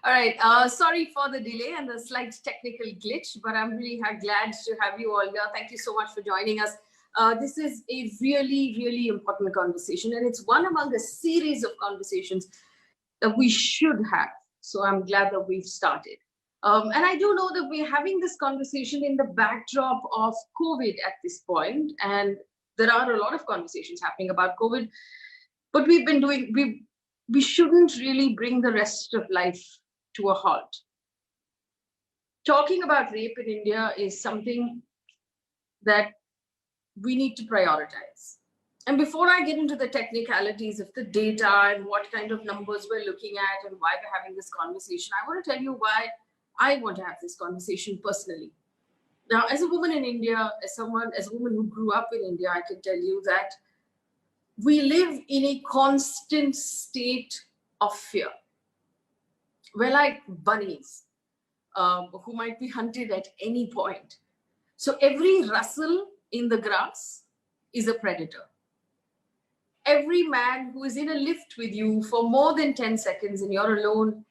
All right. Sorry for the delay and the slight technical glitch, but I'm really glad to have you all here. Thank you so much for joining us. This is a really, really important conversation, and it's one among a series of conversations that we should have. So I'm glad that we've started. And I do know that we're having this conversation in the backdrop of COVID at this point, and there are a lot of conversations happening about COVID, but we shouldn't really bring the rest of life to a halt. Talking about rape in India is something that we need to prioritize. And before I get into the technicalities of the data and what kind of numbers we're looking at and why we're having this conversation, I want to tell you why I want to have this conversation personally. Now, as a woman in India, as a woman who grew up in India, I can tell you that we live in a constant state of fear. We're like bunnies who might be hunted at any point. So every rustle in the grass is a predator. Every man who is in a lift with you for more than 10 seconds and you're alone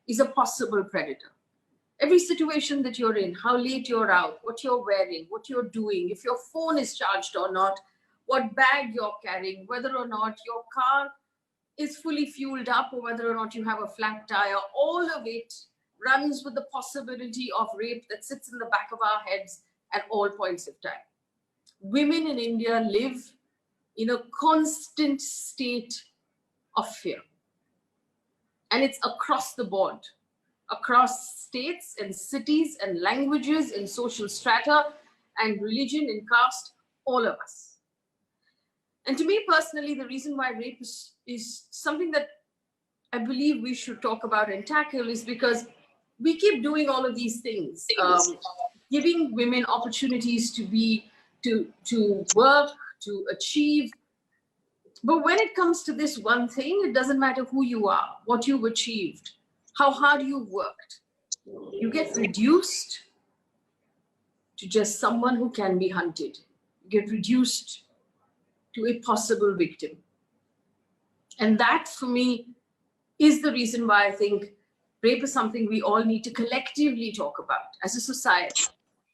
is a possible predator. Every situation that you're in, how late you're out, what you're wearing, what you're doing, if your phone is charged or not, what bag you're carrying, whether or not your car is fully fueled up or whether or not you have a flat tire, all of it runs with the possibility of rape that sits in the back of our heads at all points of time. Women in India live in a constant state of fear. And it's across the board, across states and cities and languages and social strata and religion and caste, all of us. And to me personally, the reason why rape is something that I believe we should talk about and tackle is because we keep doing all of these things, giving women opportunities to work, to achieve. But when it comes to this one thing, it doesn't matter who you are, what you've achieved, how hard you've worked. You get reduced to just someone who can be hunted. You get reduced to a possible victim. And that, for me, is the reason why I think rape is something we all need to collectively talk about as a society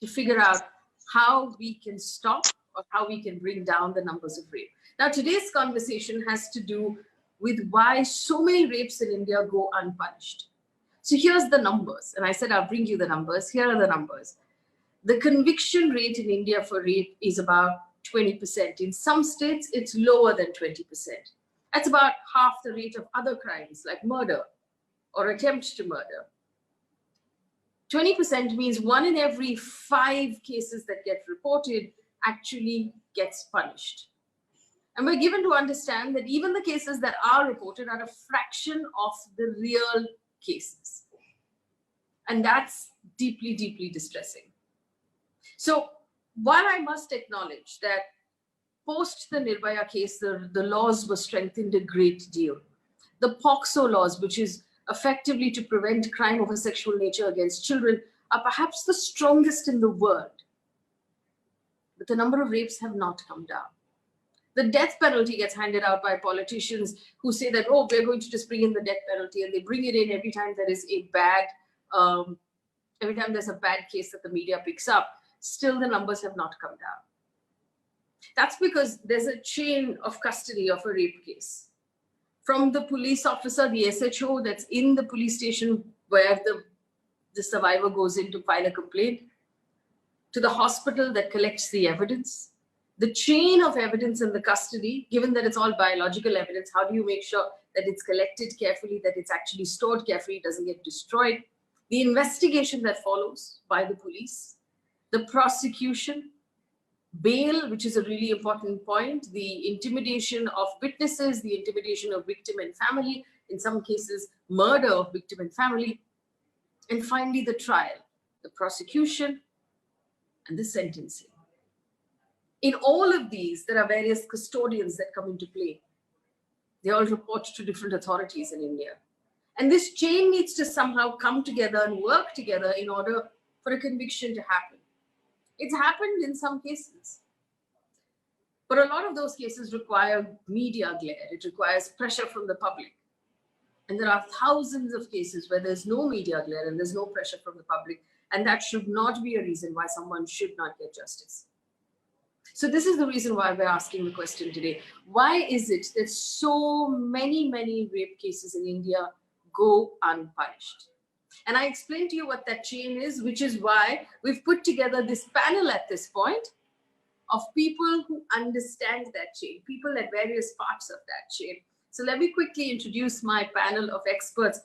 to figure out how we can stop or how we can bring down the numbers of rape. Now, today's conversation has to do with why so many rapes in India go unpunished. So here's the numbers. And I said, I'll bring you the numbers. Here are the numbers. The conviction rate in India for rape is about 20%. In some states, it's lower than 20%. That's about half the rate of other crimes like murder or attempt to murder. 20% means 1 in every 5 cases that get reported actually gets punished. And we're given to understand that even the cases that are reported are a fraction of the real cases. And that's deeply, deeply distressing. So while I must acknowledge that post the Nirbhaya case, the laws were strengthened a great deal. The POCSO laws, which is effectively to prevent crime of a sexual nature against children, are perhaps the strongest in the world. But the number of rapes have not come down. The death penalty gets handed out by politicians who say that, oh, we're going to just bring in the death penalty, and they bring it in every time there is every time there's a bad case that the media picks up. Still, the numbers have not come down. That's because there's a chain of custody of a rape case. From the police officer, the SHO that's in the police station where the survivor goes in to file a complaint, to the hospital that collects the evidence, the chain of evidence in the custody, given that it's all biological evidence, how do you make sure that it's collected carefully, that it's actually stored carefully, doesn't get destroyed? The investigation that follows by the police, the prosecution, bail, which is a really important point, the intimidation of witnesses, the intimidation of victim and family, in some cases, murder of victim and family, and finally the trial, the prosecution, and the sentencing. In all of these, there are various custodians that come into play. They all report to different authorities in India. And this chain needs to somehow come together and work together in order for a conviction to happen. It's happened in some cases. But a lot of those cases require media glare. It requires pressure from the public. And there are thousands of cases where there's no media glare and there's no pressure from the public. And that should not be a reason why someone should not get justice. So this is the reason why we're asking the question today. Why is it that so many rape cases in India go unpunished? And I explained to you what that chain is, which is why we've put together this panel at this point of people who understand that chain, people at various parts of that chain. So let me quickly introduce my panel of experts.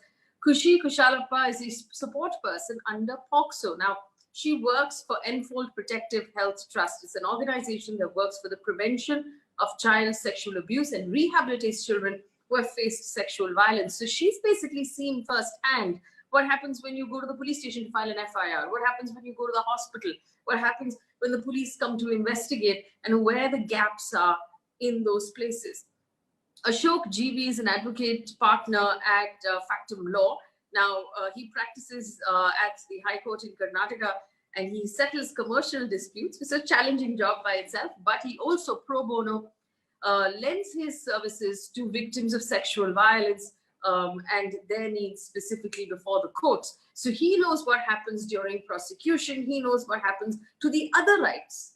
Khushi Kushalappa is a support person under POCSO. Now, she works for Enfold Protective Health Trust. It's an organization that works for the prevention of child sexual abuse and rehabilitates children who have faced sexual violence. So she's basically seen firsthand what happens when you go to the police station to file an FIR, what happens when you go to the hospital, what happens when the police come to investigate, and where the gaps are in those places. Ashok GV is an advocate partner at Factum Law. Now, he practices at the High Court in Karnataka, and he settles commercial disputes. It's a challenging job by itself, but he also pro bono lends his services to victims of sexual violence and their needs specifically before the courts. So he knows what happens during prosecution. He knows what happens to the other rights,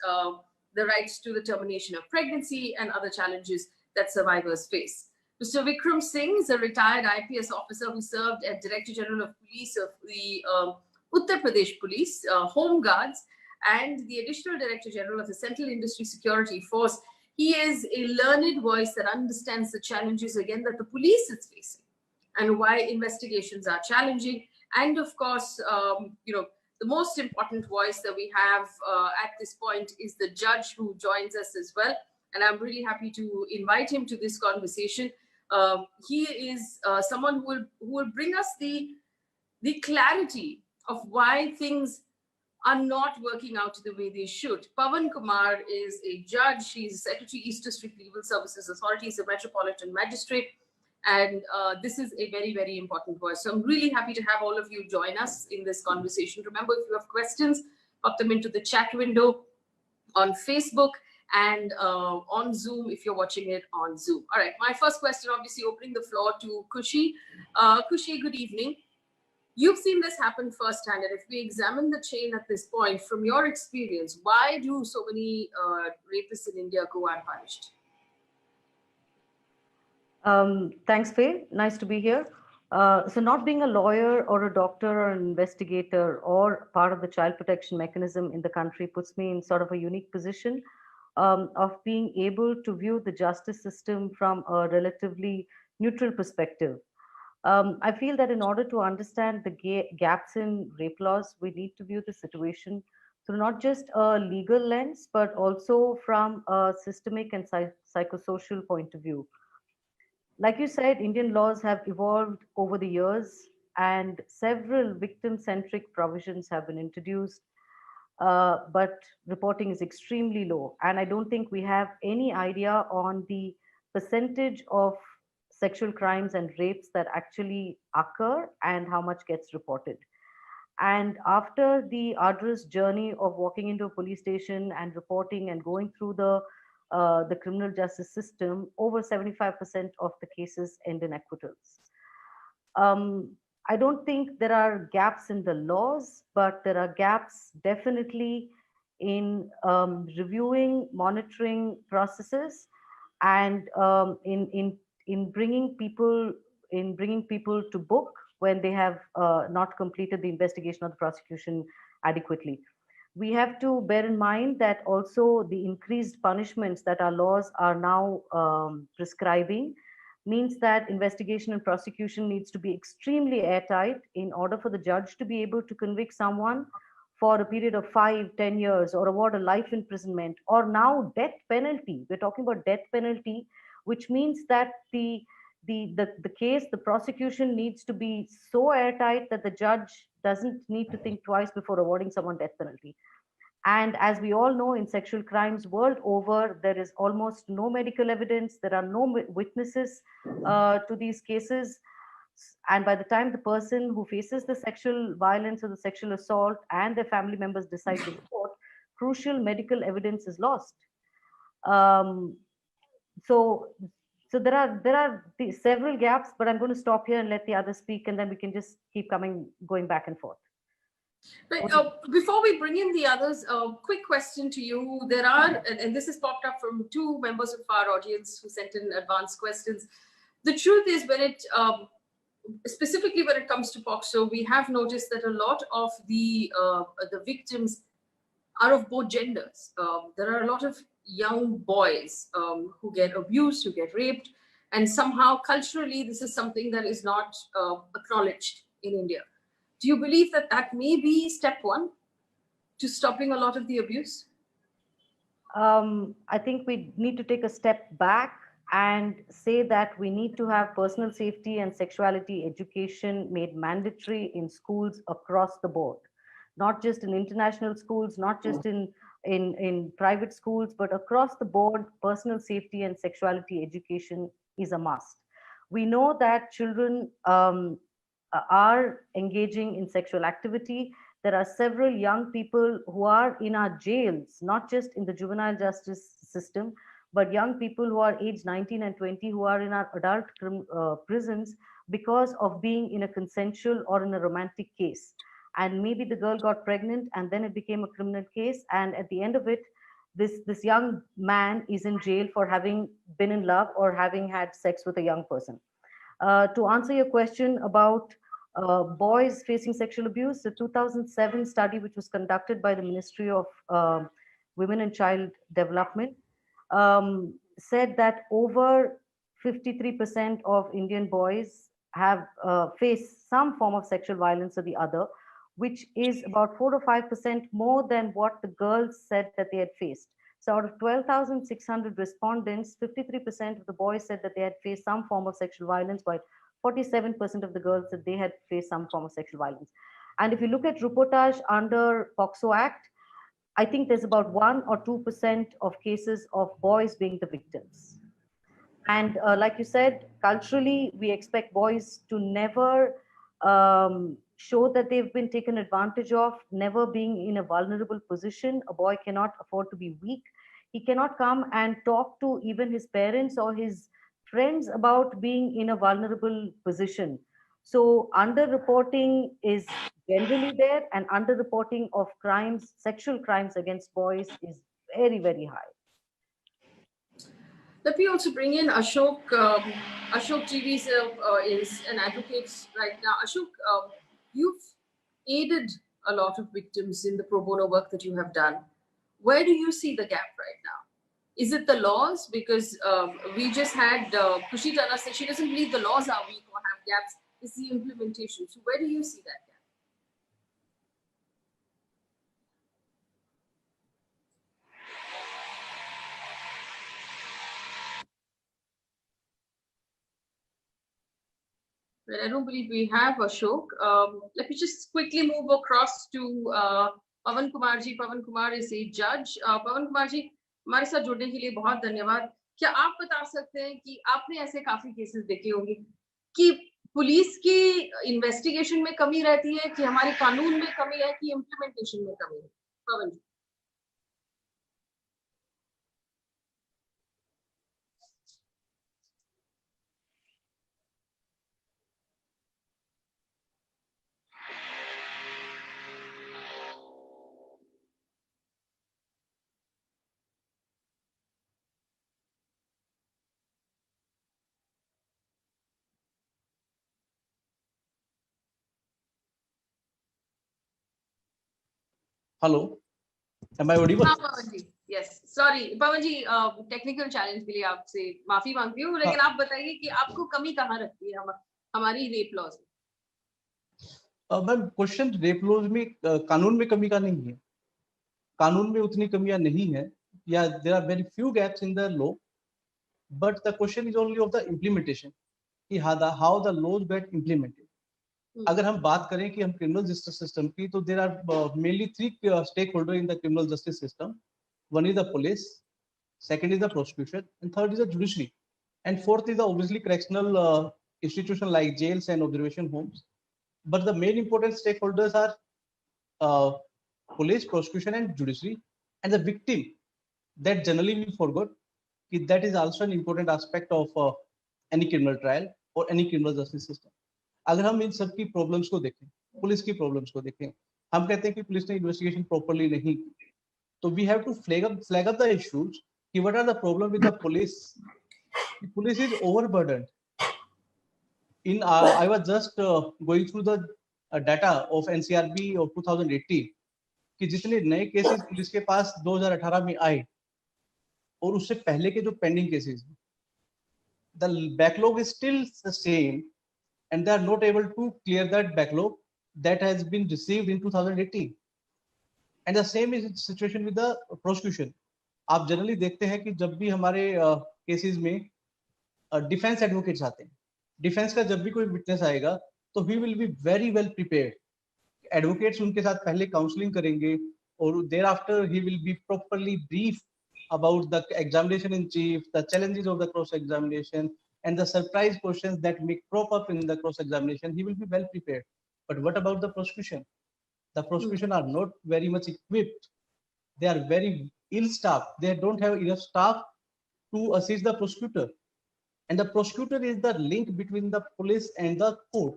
the rights to the termination of pregnancy and other challenges that survivors face. Mr. Vikram Singh is a retired IPS officer who served as Director General of Police of the Uttar Pradesh Police, Home Guards, and the Additional Director General of the Central Industry Security Force. He is a learned voice that understands the challenges, again, that the police is facing and why investigations are challenging. And of course, the most important voice that we have at this point is the judge who joins us as well. And I'm really happy to invite him to this conversation. He is someone who will bring us the clarity of why things are not working out the way they should. Pawan Kumar is a judge. He's Secretary, East District Legal Services Authority. He's a Metropolitan Magistrate. And this is a very important voice. So I'm really happy to have all of you join us in this conversation. Remember, if you have questions, pop them into the chat window on Facebook and on Zoom if you're watching it on Zoom. All right, my first question, obviously opening the floor to Khushi. Khushi, good evening. You've seen this happen firsthand, and if we examine the chain at this point, from your experience, why do so many rapists in India go unpunished? Thanks, Faye. Nice to be here. So not being a lawyer or a doctor or an investigator or part of the child protection mechanism in the country puts me in sort of a unique position of being able to view the justice system from a relatively neutral perspective. I feel that in order to understand the gaps in rape laws, we need to view the situation through not just a legal lens, but also from a systemic and psychosocial point of view. Like you said, Indian laws have evolved over the years, and several victim centric provisions have been introduced, but reporting is extremely low. And I don't think we have any idea on the percentage of sexual crimes and rapes that actually occur and how much gets reported. And after the arduous journey of walking into a police station and reporting and going through the criminal justice system, over 75% of the cases end in acquittals. I don't think there are gaps in the laws, but there are gaps definitely in reviewing, monitoring processes, and in bringing people to book when they have not completed the investigation or the prosecution adequately. We have to bear in mind that also the increased punishments that our laws are now prescribing means that investigation and prosecution needs to be extremely airtight in order for the judge to be able to convict someone for a period of 5, 10 years or award a life imprisonment or now death penalty. We're talking about death penalty, which means that the case, the prosecution needs to be so airtight that the judge doesn't need to think twice before awarding someone death penalty. And as we all know, in sexual crimes world over, there is almost no medical evidence. There are no witnesses to these cases. And by the time the person who faces the sexual violence or the sexual assault and their family members decide to report, crucial medical evidence is lost. So So there are several gaps, but I'm going to stop here and let the others speak, and then we can just keep going back and forth. Right. Before we bring in the others, a quick question to you. There are, and this has popped up from two members of our audience who sent in advanced questions. The truth is, when it specifically when it comes to POCSO, we have noticed that a lot of the victims are of both genders. There are a lot of young boys who get abused, who get raped, and somehow culturally this is something that is not acknowledged in India. Do you believe that that may be step one to stopping a lot of the abuse? I think we need to take a step back and say that we need to have personal safety and sexuality education made mandatory in schools across the board, not just in international schools, not just in private schools, but across the board. Personal safety and sexuality education is a must. We know that children are engaging in sexual activity. There are several young people who are in our jails, not just in the juvenile justice system, but young people who are age 19 and 20 who are in our adult prisons because of being in a consensual or in a romantic case. And maybe the girl got pregnant and then it became a criminal case. And at the end of it, this young man is in jail for having been in love or having had sex with a young person. To answer your question about boys facing sexual abuse, the 2007 study, which was conducted by the Ministry of Women and Child Development, said that over 53% of Indian boys have faced some form of sexual violence or the other, which is about 4 or 5% more than what the girls said that they had faced. So out of 12,600 respondents, 53% of the boys said that they had faced some form of sexual violence, while 47% of the girls said they had faced some form of sexual violence. And if you look at reportage under POCSO Act, I think there's about 1 or 2% of cases of boys being the victims. And like you said, culturally, we expect boys to never show that they've been taken advantage of, never being in a vulnerable position. A boy cannot afford to be weak. He cannot come and talk to even his parents or his friends about being in a vulnerable position. So underreporting is generally there, and underreporting of crimes, sexual crimes against boys is very, very high. Let me also bring in Ashok. Ashok GV is an advocate right now. Ashok, you've aided a lot of victims in the pro bono work that you have done. Where do you see the gap right now? Is it the laws? Because we just had Khushi Tana say she doesn't believe the laws are weak or have gaps. It's the implementation. So where do you see that gap? Well, I don't believe we have Ashok. Let me just quickly move across to Pawan Kumar ji. Pawan Kumar is a judge. Pawan Kumar ji, हमारे साथ जुड़ने के लिए बहुत धन्यवाद. क्या आप बता सकते हैं कि आपने ऐसे काफी केसेस देखे होंगे कि पुलिस की इन्वेस्टिगेशन में कमी रहती है, कि हमारे कानून में कमी है, कि इम्प्लीमेंटेशन में कमी है? पवन जी. Hello, am I audible? हाँ पवन जी, yes, sorry पवन जी, टेक्निकल चैलेंज के लिए आपसे माफी मांगती हूँ, लेकिन आप बताइए कि आपको कमी कहाँ लगती है हमारी रेप लॉज में? मैम, क्वेश्चन रेप लॉज में कानून में कमी का नहीं है. कानून में उतनी कमियां नहीं है, या there are very few gaps in the law, but the question is only of the implementation, कि how the laws get implemented. अगर हम बात करें कि हम क्रिमिनल जस्टिस सिस्टम की, तो there are mainly 3 stakeholder in the criminal justice system. One is the police, second is the prosecution, and third is the judiciary, and fourth is the obviously correctional institution like jails and observation homes. But the main important stakeholders are police, prosecution, and judiciary. And the victim, that generally we forgot, कि that is also an important aspect of any criminal trial or any criminal justice system. अगर हम इन सब की problems को देखें, police की problems को देखें, हम कहते हैं कि पुलिस ने इन्वेस्टिगेशन प्रॉपर्ली नहीं की, तो we have to flag up the issues कि what are the problem with the police. The police is overburdened. I was just going through the data of NCRB of 2018 कि जितने नए cases police के पास 2018 में आए और उससे पहले के जो pending cases, the backlog is still the same and they are not able to clear that backlog that has been received in 2018. And the same is the situation with the prosecution. आप generally देखते हैं कि जब भी हमारे cases में defence advocates आते हैं, डिफेंस का जब भी कोई विटनेस आएगा तो we will be very well prepared. Advocates उनके साथ पहले काउंसलिंग करेंगे और thereafter he will be properly brief about the examination in chief, the challenges of the cross examination, and the surprise questions that may crop up in the cross examination. He will be well prepared. But what about the prosecution? The prosecution are not very much equipped. They are very ill staffed. They don't have enough staff to assist the prosecutor. And the prosecutor is the link between the police and the court.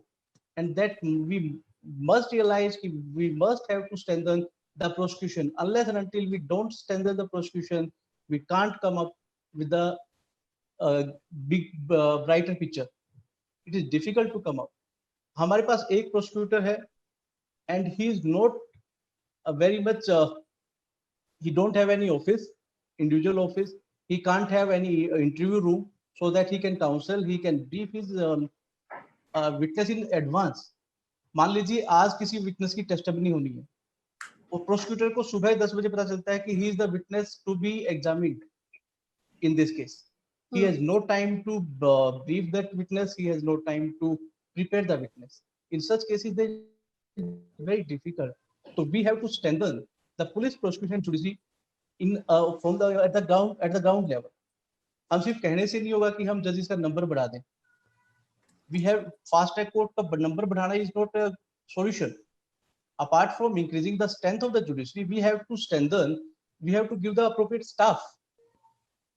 And that we must realize we must have to strengthen the prosecution. Unless and until we don't strengthen the prosecution, we can't come up with a big brighter picture. It is difficult to come up. हमारे पास एक prosecutor है and he is not very much he don't have any office, individual office. He can't have any interview room so that he can counsel, he can brief his witness in advance. मान लीजिए आज किसी witness की testimony होनी है और prosecutor को सुबह 10 बजे पता चलता है कि he is the witness to be examined in this case. He has no time to brief that witness, he has no time to prepare the witness. In such cases, they very difficult. So we have to strengthen the police prosecution judiciary in from the at the ground level. हम सिर्फ कहने से नहीं होगा कि हम जजेस का नंबर बढ़ा दें. We have fast track court का नंबर बढ़ाना is not a solution. Apart from increasing the strength of the judiciary, we have to strengthen, we have to give the appropriate staff.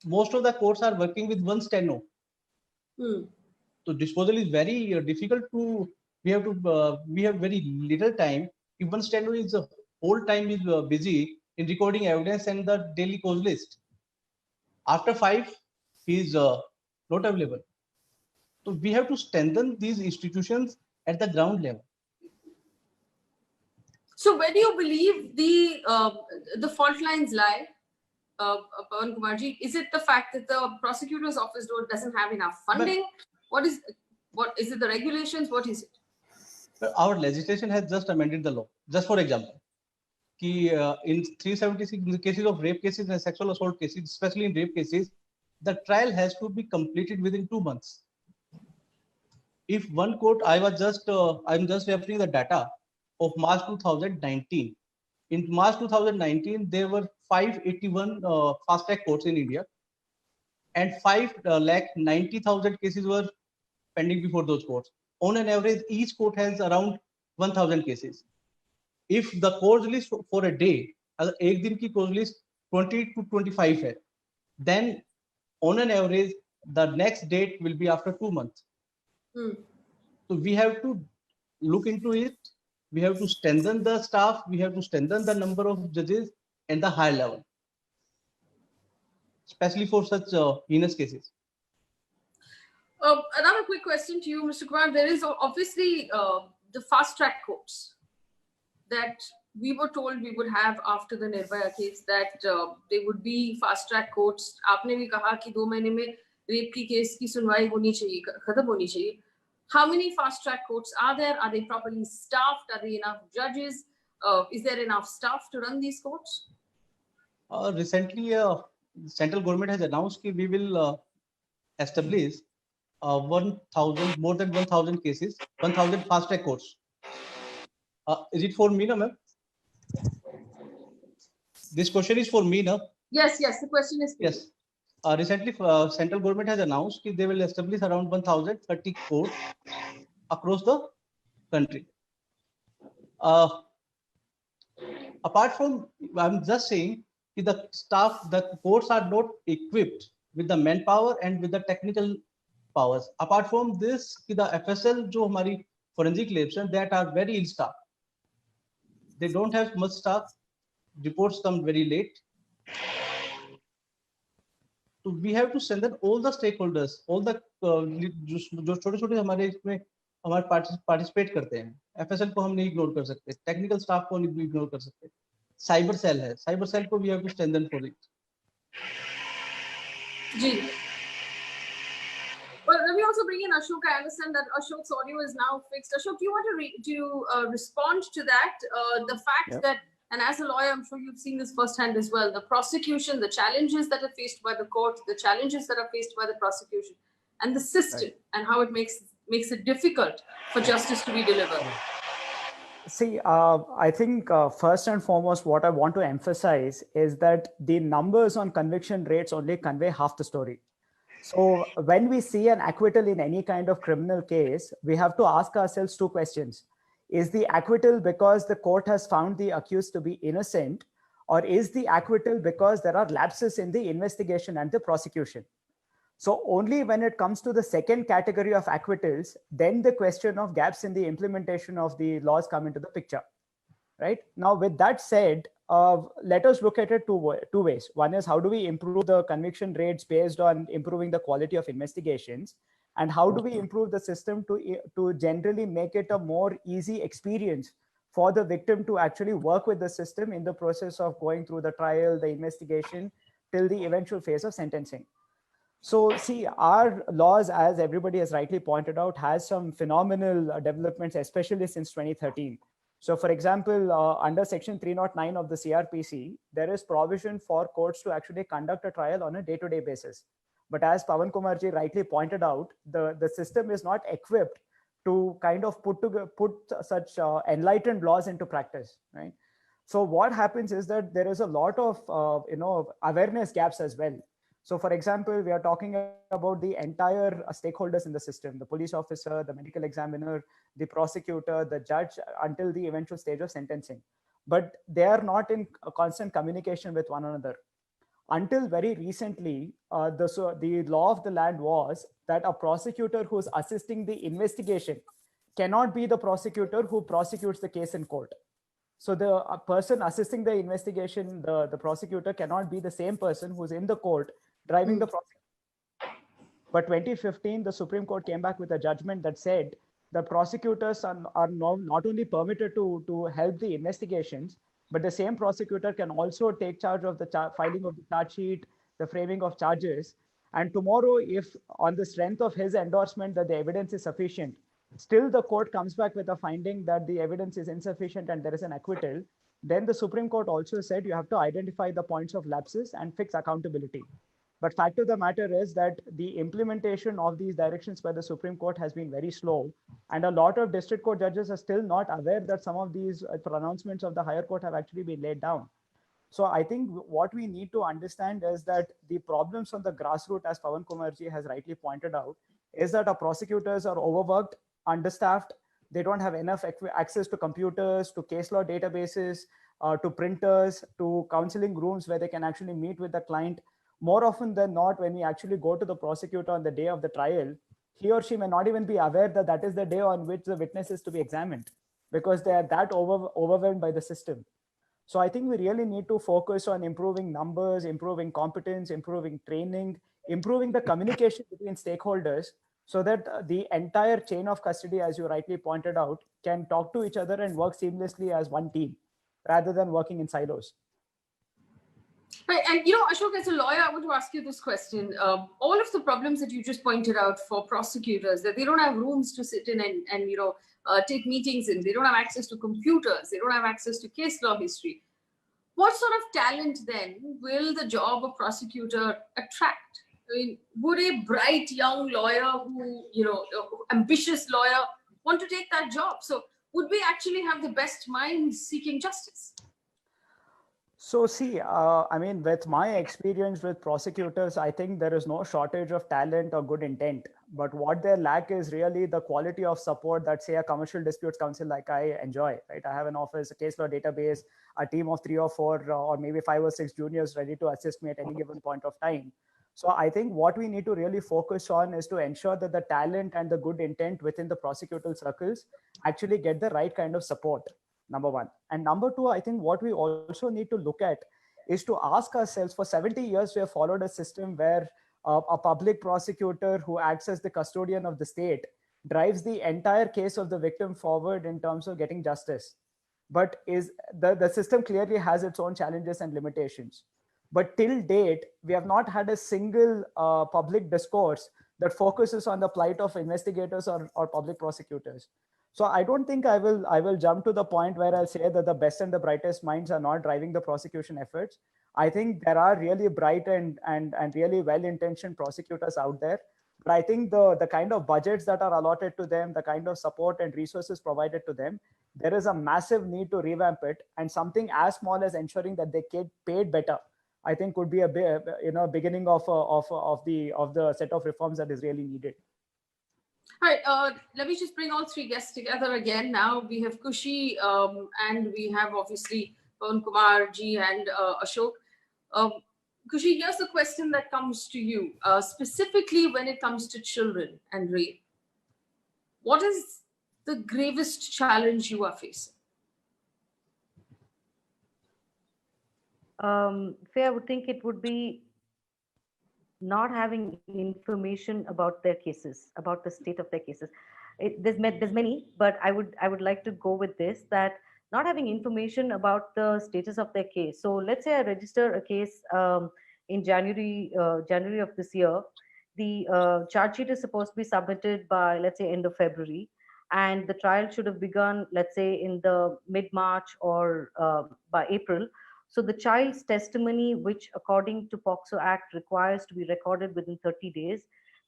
Most of the courts are working with one steno. So disposal is very difficult to, we have very little time. If one steno is whole time is busy in recording evidence and the daily cause list. After 5, he is not available. So we have to strengthen these institutions at the ground level. So where do you believe the fault lines lie, Pawan Kumarji? Is it the fact that the prosecutor's office doesn't have enough funding? What is it? The regulations? What is it? Our legislation has just amended the law. Just for example, in 376 cases of rape cases and sexual assault cases, especially in rape cases, the trial has to be completed within 2 months. If one court, I'm just referring the data of March 2019. In March 2019, there were 581 fast track courts in India, and 5,90,000 cases were pending before those courts. On an average, each court has around 1,000 cases. If the court list for a day, अगर एक दिन की court list 20 to 25 है, then on an average, the next date will be after 2 months. So we have to look into it. We have to strengthen the staff. We have to strengthen the number of judges and the higher level, especially for such heinous cases. Another quick question to you, Mr. Kumar. There is obviously the fast track courts that we were told we would have after the Nirbhaya case, that they would be fast track courts. आपने भी कहा कि 2 महीने में rape की case की सुनवाई होनी चाहिए, खत्म होनी चाहिए. How many fast track courts are there? Are they properly staffed? Are there enough judges? Is there enough staff to run these courts? Recently, central government has announced that we will establish 1,000, more than 1,000 cases, 1,000 fast track courts. Is it for me, no, ma'am? This question is for me, no? Yes, the question is for yes. Recently, central government has announced that they will establish around 1,030 courts across the country. Apart from, I'm just saying, the staff, the courts are not equipped with the manpower and with the technical powers. Apart from this, the FSL जो हमारी forensic labs हैं, that are very ill staffed. They don't have much staff. Reports come very late. So we have to send in all the stakeholders, all the जो छोटे-छोटे हमारे इसमें हमारे participate करते हैं. FSL को हम नहीं ignore कर सकते. Technical staff को नहीं ignore कर सकते. Cyber cell है. Cyber cell को we have to strengthen for it. Ji. Well, let me also bring in Ashok. I understand that Ashok's audio is now fixed. Ashok, do you want to respond to that? The fact that, and as a lawyer, I'm sure you've seen this firsthand as well, the prosecution, the challenges that are faced by the court, the challenges that are faced by the prosecution, and the system, and how it makes it difficult for justice to be delivered. See, I think first and foremost, what I want to emphasize is that the numbers on conviction rates only convey half the story. So when we see an acquittal in any kind of criminal case, we have to ask ourselves two questions. Is the acquittal because the court has found the accused to be innocent, or is the acquittal because there are lapses in the investigation and the prosecution? So only when it comes to the second category of acquittals, then the question of gaps in the implementation of the laws come into the picture, right? Now, with that said, let us look at it two ways. One is, how do we improve the conviction rates based on improving the quality of investigations? And how do we improve the system to generally make it a more easy experience for the victim to actually work with the system in the process of going through the trial, the investigation, till the eventual phase of sentencing? So see, our laws, as everybody has rightly pointed out, has some phenomenal developments, especially since 2013. So for example, under section 309 of the CRPC, there is provision for courts to actually conduct a trial on a day-to-day basis. But as Pawan Kumarji rightly pointed out, the system is not equipped to kind of put such enlightened laws into practice, right? So what happens is that there is a lot of awareness gaps as well. So for example, we are talking about the entire stakeholders in the system, the police officer, the medical examiner, the prosecutor, the judge, until the eventual stage of sentencing. But they are not in a constant communication with one another. Until very recently, the law of the land was that a prosecutor who is assisting the investigation cannot be the prosecutor who prosecutes the case in court. So the person assisting the investigation, the prosecutor, cannot be the same person who's in the court driving the prosecution. But 2015, the Supreme Court came back with a judgment that said the prosecutors are not only permitted to help the investigations, but the same prosecutor can also take charge of the filing of the charge sheet, the framing of charges. And tomorrow, if on the strength of his endorsement that the evidence is sufficient, still the court comes back with a finding that the evidence is insufficient and there is an acquittal, then the Supreme Court also said you have to identify the points of lapses and fix accountability. But fact of the matter is that the implementation of these directions by the Supreme Court has been very slow. And a lot of district court judges are still not aware that some of these pronouncements of the higher court have actually been laid down. So I think what we need to understand is that the problems on the grassroots, as Pawan Kumarji has rightly pointed out, is that our prosecutors are overworked, understaffed. They don't have enough access to computers, to case law databases, to printers, to counseling rooms where they can actually meet with the client. More often than not, when we actually go to the prosecutor on the day of the trial, he or she may not even be aware that that is the day on which the witness is to be examined, because they are that overwhelmed by the system. So I think we really need to focus on improving numbers, improving competence, improving training, improving the communication between stakeholders, so that the entire chain of custody, as you rightly pointed out, can talk to each other and work seamlessly as one team, rather than working in silos. Right, and Ashok, as a lawyer, I want to ask you this question. All of the problems that you just pointed out for prosecutors, that they don't have rooms to sit in and take meetings in, they don't have access to computers, they don't have access to case law history. What sort of talent then will the job of prosecutor attract? I mean, would a bright young lawyer who, ambitious lawyer want to take that job? So would we actually have the best minds seeking justice? So see, I mean, with my experience with prosecutors, I think there is no shortage of talent or good intent. But what they lack is really the quality of support that, say, a commercial disputes counsel like I enjoy, right? I have an office, a case law database, a team of 3 or 4, or maybe 5 or 6 juniors ready to assist me at any given point of time. So I think what we need to really focus on is to ensure that the talent and the good intent within the prosecutorial circles actually get the right kind of support, number one. And number two, I think what we also need to look at is to ask ourselves, for 70 years, we have followed a system where a public prosecutor who acts as the custodian of the state drives the entire case of the victim forward in terms of getting justice. But the system clearly has its own challenges and limitations. But till date, we have not had a single public discourse that focuses on the plight of investigators or public prosecutors. So I don't think I will jump to the point where I'll say that the best and the brightest minds are not driving the prosecution efforts. I think there are really bright and really well-intentioned prosecutors out there. But I think the kind of budgets that are allotted to them, the kind of support and resources provided to them, there is a massive need to revamp it. And something as small as ensuring that they get paid better, I think could be a beginning of the set of reforms that is really needed. All right, let me just bring all three guests together again. Now we have Kushi and we have obviously Pawan Kumar ji and Ashok. Kushi, here's the question that comes to you, specifically when it comes to children and rape. What is the gravest challenge you are facing? Faye, I would think it would be not having information about their cases, about the state of their cases. There's many, but I would like to go with this, that not having information about the status of their case. So let's say I register a case in January of this year. The charge sheet is supposed to be submitted by, let's say, end of February, and the trial should have begun, let's say, in the mid-March or by April. So the child's testimony, which according to POCSO Act requires to be recorded within 30 days,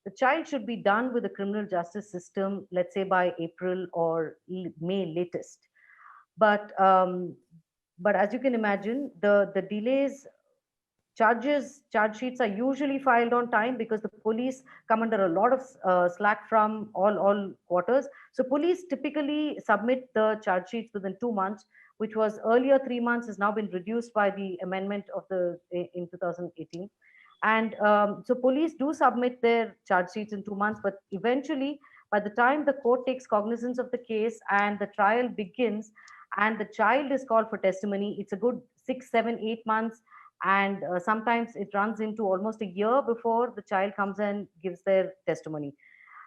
the child should be done with the criminal justice system, let's say by April or May latest. But as you can imagine, the delays, charge sheets are usually filed on time because the police come under a lot of slack from all quarters. So police typically submit the charge sheets within 2 months, which was earlier 3 months, has now been reduced by the amendment of in 2018. And so police do submit their charge sheets in 2 months, but eventually, by the time the court takes cognizance of the case and the trial begins and the child is called for testimony, it's a good 6, 7, 8 months. And sometimes it runs into almost a year before the child comes and gives their testimony.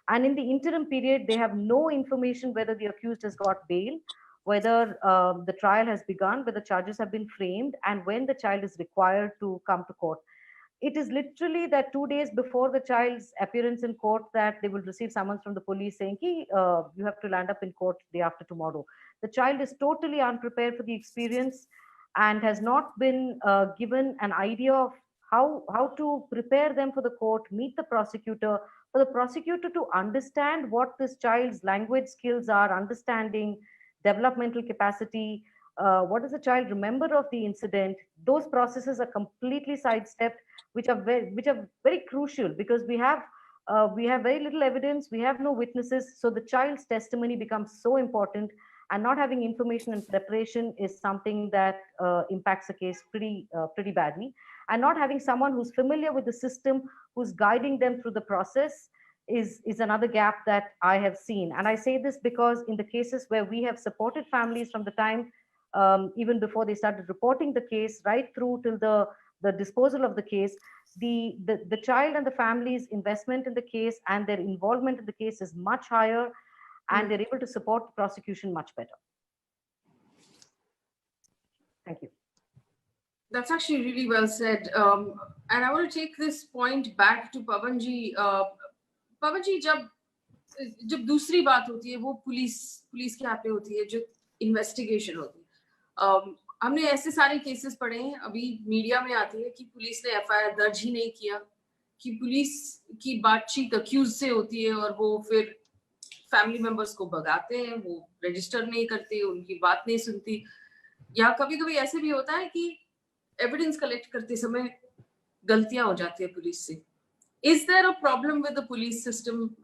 And in the interim period, they have no information whether the accused has got bail, whether the trial has begun, whether charges have been framed, and when the child is required to come to court. It is literally that 2 days before the child's appearance in court that they will receive summons from the police saying, you have to land up in court day after tomorrow. The child is totally unprepared for the experience and has not been given an idea of how to prepare them for the court, meet the prosecutor, for the prosecutor to understand what this child's language skills are, understanding, developmental capacity, what does the child remember of the incident. Those processes are completely sidestepped, which are very crucial because we have very little evidence, we have no witnesses, so the child's testimony becomes so important. And not having information and preparation is something that impacts the case pretty badly. And not having someone who's familiar with the system, who's guiding them through the process is another gap that I have seen. And I say this because in the cases where we have supported families from the time, even before they started reporting the case, right through till the disposal of the case, the child and the family's investment in the case and their involvement in the case is much higher, and they're able to support the prosecution much better. Thank you. That's actually really well said. And I want to take this point back to Pawan ji. Pawan ji, जब दूसरी बात होती है वो police के यहाँ पे होती है, जो इन्वेस्टिगेशन होती है. हमने ऐसे सारे केसेस पढ़े हैं, अभी मीडिया में आती है कि पुलिस ने एफआईआर दर्ज ही नहीं किया, कि पुलिस की बातचीत अक्यूज से होती है और वो फिर फैमिली मेंबर्स को भगाते हैं, वो रजिस्टर नहीं करते, उनकी बात नहीं सुनती. या कभी-कभी ऐसे भी होता है कि एविडेंस कलेक्ट करते समय गलतियां हो जाती है पुलिस से. Is there a problem with the police system,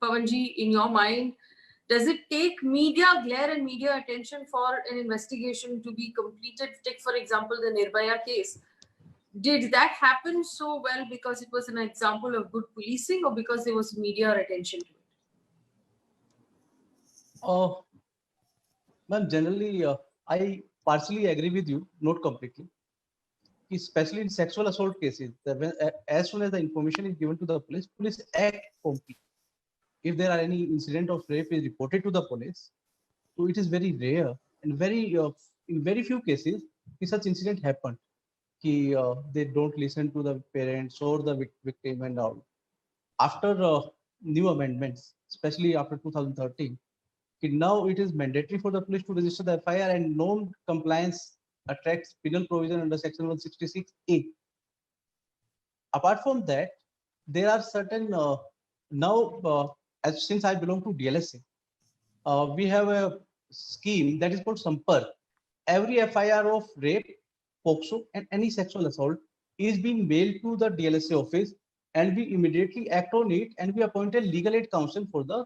Pawan ji, in your mind? Does it take media glare and media attention for an investigation to be completed? Take, for example, the Nirbhaya case. did that happen so well because it was an example of good policing, or because there was media attention to it? Ma'am, generally, I partially agree with you, not completely. Especially in sexual assault cases, as soon as the information is given to the police act promptly. If there are any incident of rape is reported to the police, so it is very rare and in very few cases, such incident happened. They don't listen to the parents or the victim and all. After new amendments, especially after 2013, now it is mandatory for the police to register the FIR, and non-compliance attracts penal provision under Section 166A. Apart from that, there are certain now, as since I belong to DLSA, we have a scheme that is called Sampark. Every FIR of rape, POCSO, and any sexual assault is being mailed to the DLSA office, and we immediately act on it, and we appoint a legal aid counsel for the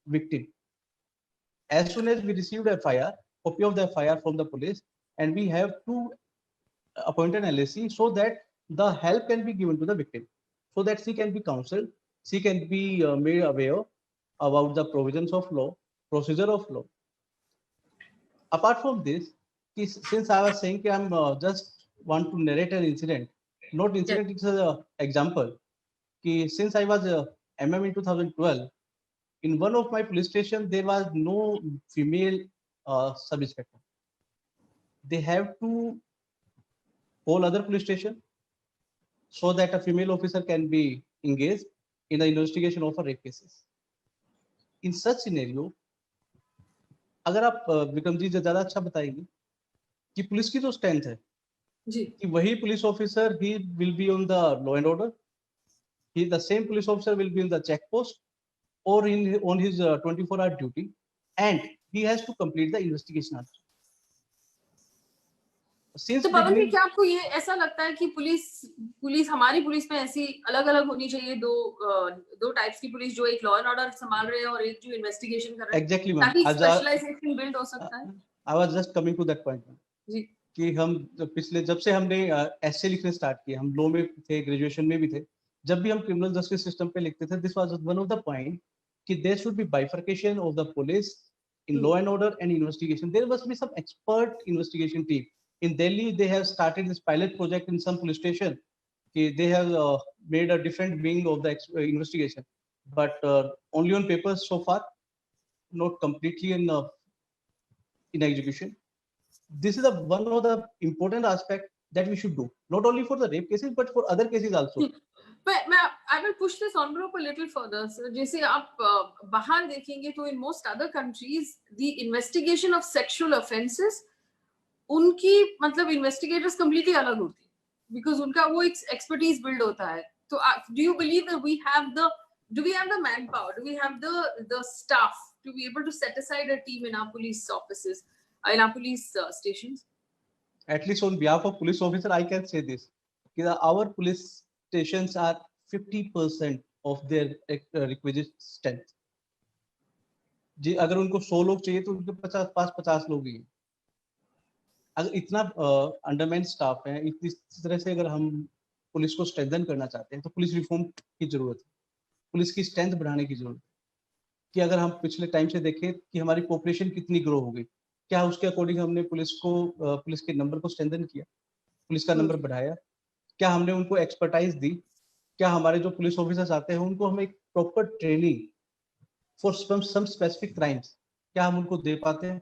victim. As soon as we received a FIR, copy of the FIR from the police, and we have to appoint an LAC so that the help can be given to the victim, so that she can be counseled, she can be made aware about the provisions of law, procedure of law. Apart from this, since I was saying I'm just want to narrate an incident, not incident, it's an example. Since I was MM in 2012, in one of my police stations, there was no female sub-inspector. They have to call other police station so that a female officer can be engaged in the investigation of a rape cases. In such scenario, अगर आप विक्रम जी ज्यादा अच्छा बताएंगे कि police की जो strength है कि वही police officer he will be on the law and order, he the same police officer will be in the check post or on his 24-hour duty, and he has to complete the investigation also. तो पवन जी, क्या आपको ये ऐसा लगता है कि police हमारी police में ऐसी अलग अलग होनी चाहिए, दो टाइप्स की पुलिस, जो एक लॉ एंड ऑर्डर संभाल रहे हैं और एक जो इन्वेस्टिगेशन कर रहे हैं? एग्जैक्टली मैम, ताकि स्पेशलाइजेशन बिल्ड हो सकता है. I was just coming to that point ji, कि हम पिछले जब से हमने एसए लिखने स्टार्ट किए, हम लॉ में थे, ग्रेजुएशन में भी थे, जब भी हम क्रिमिनल जस्टिस सिस्टम पे लिखते थे, this was one of the point कि there should be bifurcation of the police in law and order and investigation. There must be some expert investigation team. In Delhi, they have started this pilot project in some police station. They have made a different wing of the investigation, but only on paper so far, not completely in execution. This is one of the important aspect that we should do, not only for the rape cases, but for other cases also. I will push this envelope a little further. So, जैसे आप बाहर देखेंगे तो in most other countries, the investigation of sexual offences, उनकी मतलब investigators completely अलग होती है, because उनका वो expertise build होता है. So, do you believe that we have the manpower? Do we have the staff to be able to set aside a team in our police offices, in our police stations? At least on behalf of police officer, I can say this: our police stations are 50% of their requisite strength. जी, अगर उनको 100 लोग चाहिए तो उनके 50 लोग ही हैं. अगर इतना अंडरमैन स्टाफ है, इस तरह से अगर हम पुलिस को स्ट्रेंथन करना चाहते हैं, तो पुलिस रिफॉर्म की जरूरत है, पुलिस की स्ट्रेंथ बढ़ाने की जरूरत है. कि अगर हम पिछले टाइम से देखें कि हमारी पॉपुलेशन कितनी ग्रो हो गई, क्या उसके अकॉर्डिंग हमने पुलिस के नंबर को स्ट्रेंथन किया, पुलिस का नंबर बढ़ाया, क्या हमने उनको एक्सपर्टाइज दी, क्या हमारे जो पुलिस ऑफिसर्स आते हैं उनको हम एक proper training for some specific crimes, क्या हम उनको दे पाते हैं?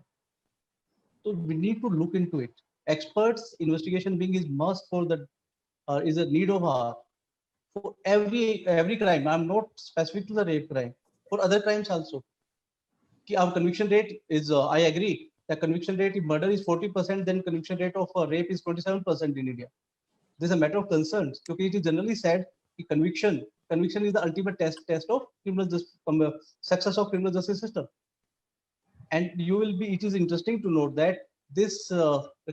तो we need to look into it. Experts investigation wing is must for the is a need of our for every crime. I'm not specific to the rape crime, for other crimes also. कि our conviction rate is I agree, the conviction rate if murder is 40%, then conviction rate of rape is 27% in India. This is a matter of concern, because it is generally said that conviction is the ultimate test of criminal justice, success of criminal justice system. And it is interesting to note that this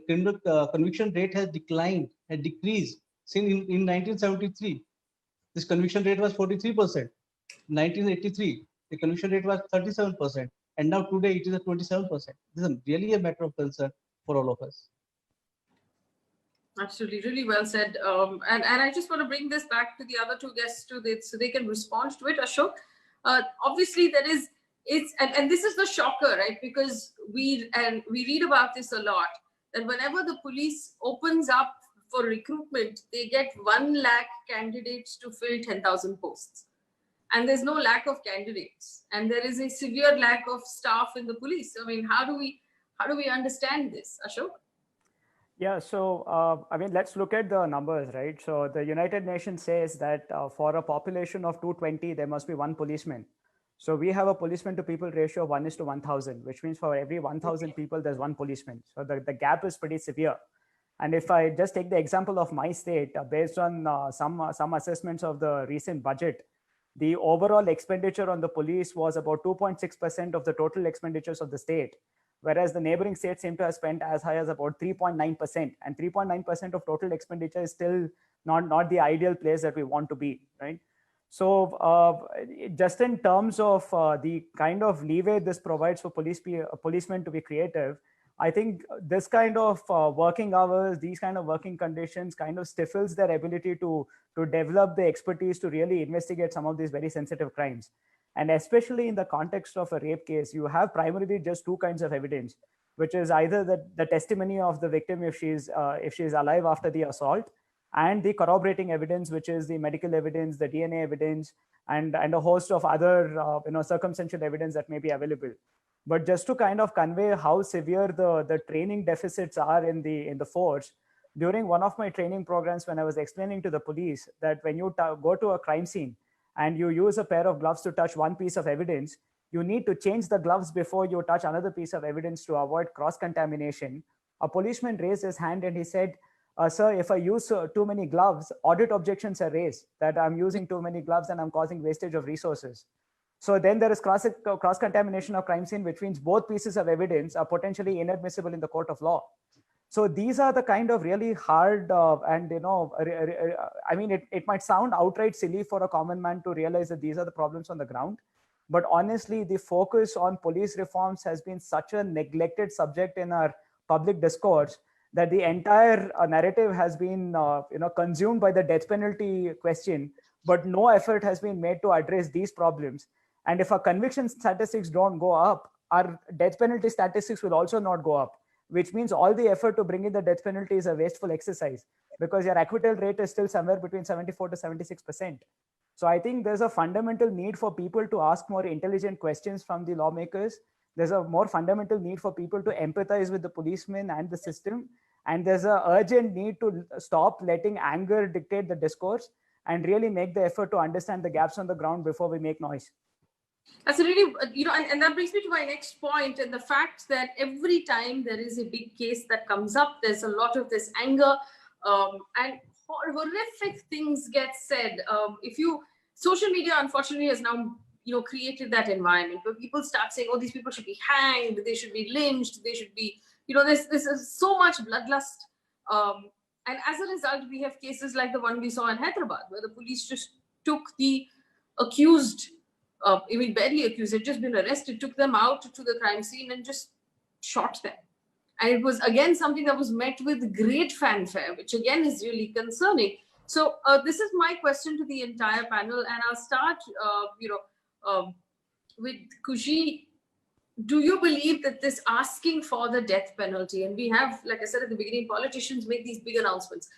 criminal conviction rate has decreased since in 1973. This conviction rate was 43%. 1983, the conviction rate was 37%, and now today it is at 27%. This is really a matter of concern for all of us. Absolutely, really well said. And I just want to bring this back to the other two guests too, so they can respond to it. Ashok, obviously there is, and this is the shocker, right? Because we read about this a lot, that whenever the police opens up for recruitment, they get 1 lakh candidates to fill 10,000 posts. And there's no lack of candidates, and there is a severe lack of staff in the police. I mean, how do we understand this, Ashok? Yeah, so I mean, let's look at the numbers, right? So the United Nations says that for a population of 220, there must be one policeman. So we have a policeman to people ratio of 1:1,000, which means for every 1,000 people, there's one policeman. So the gap is pretty severe. And if I just take the example of my state, based on some assessments of the recent budget, the overall expenditure on the police was about 2.6% of the total expenditures of the state, whereas the neighboring states seem to have spent as high as about 3.9%. And 3.9% of total expenditure is still not the ideal place that we want to be, right? So just in terms of the kind of leeway this provides for policemen to be creative, I think this kind of working hours, these kind of working conditions kind of stifles their ability to develop the expertise to really investigate some of these very sensitive crimes. And especially in the context of a rape case, you have primarily just two kinds of evidence, which is either the testimony of the victim if she's alive after the assault, and the corroborating evidence, which is the medical evidence, the DNA evidence, and a host of other circumstantial evidence that may be available. But just to kind of convey how severe the training deficits are in the force, during one of my training programs, when I was explaining to the police that when you go to a crime scene and you use a pair of gloves to touch one piece of evidence, you need to change the gloves before you touch another piece of evidence to avoid cross-contamination. A policeman raised his hand and he said, sir, if I use too many gloves, audit objections are raised that I'm using too many gloves and I'm causing wastage of resources. So then there is cross-contamination of crime scene, which means both pieces of evidence are potentially inadmissible in the court of law. So these are the kind of really hard and, I mean, it might sound outright silly for a common man to realize that these are the problems on the ground. But honestly, the focus on police reforms has been such a neglected subject in our public discourse that the entire narrative has been consumed by the death penalty question, but no effort has been made to address these problems. And if our conviction statistics don't go up, our death penalty statistics will also not go up, which means all the effort to bring in the death penalty is a wasteful exercise because your acquittal rate is still somewhere between 74 to 76%. So I think there's a fundamental need for people to ask more intelligent questions from the lawmakers. There's a more fundamental need for people to empathize with the policemen and the system. And there's an urgent need to stop letting anger dictate the discourse and really make the effort to understand the gaps on the ground before we make noise. That's a really, and that brings me to my next point, and the fact that every time there is a big case that comes up, there's a lot of this anger, and horrific things get said. Social media, unfortunately, has now created that environment where people start saying, "Oh, these people should be hanged, they should be lynched, they should be," this is so much bloodlust, and as a result, we have cases like the one we saw in Hyderabad, where the police just took the accused. Barely accused, had just been arrested, took them out to the crime scene and just shot them. And it was again something that was met with great fanfare, which again is really concerning. So this is my question to the entire panel, and I'll start, with Khushi. Do you believe that this asking for the death penalty, and we have, like I said at the beginning, politicians make these big announcements,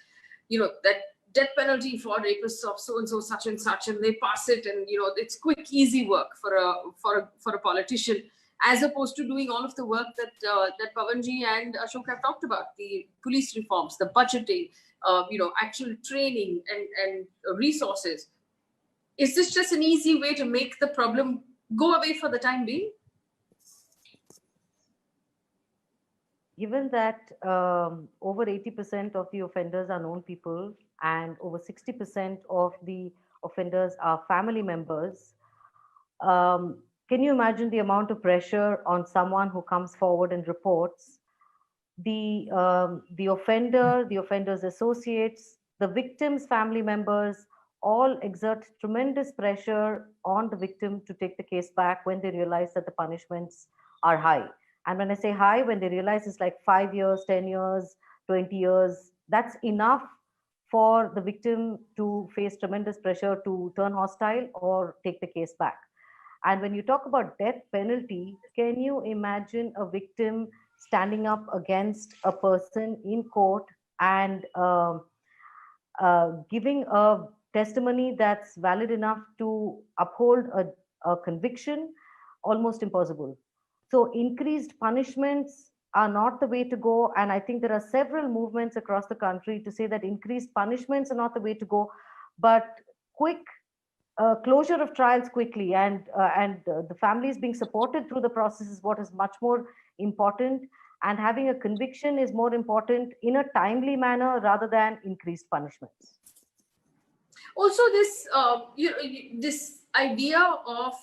that death penalty for rapists of so and so, such and such, and they pass it, and it's quick, easy work for a politician, as opposed to doing all of the work that Pawanji and Ashok have talked about: the police reforms, the budgeting, actual training and resources. Is this just an easy way to make the problem go away for the time being? Given that over 80% of the offenders are known people and over 60% of the offenders are family members, can you imagine the amount of pressure on someone who comes forward and reports? The offender, the offender's associates, the victim's family members all exert tremendous pressure on the victim to take the case back when they realize that the punishments are high. And when I say high, when they realize it's like 5 years, 10 years, 20 years, that's enough for the victim to face tremendous pressure to turn hostile or take the case back. And when you talk about death penalty, can you imagine a victim standing up against a person in court and giving a testimony that's valid enough to uphold a conviction? Almost impossible. So increased punishments are not the way to go. And I think there are several movements across the country to say that increased punishments are not the way to go, but quick closure of trials quickly and the families being supported through the process is what is much more important, and having a conviction is more important in a timely manner rather than increased punishments. Also, this this idea of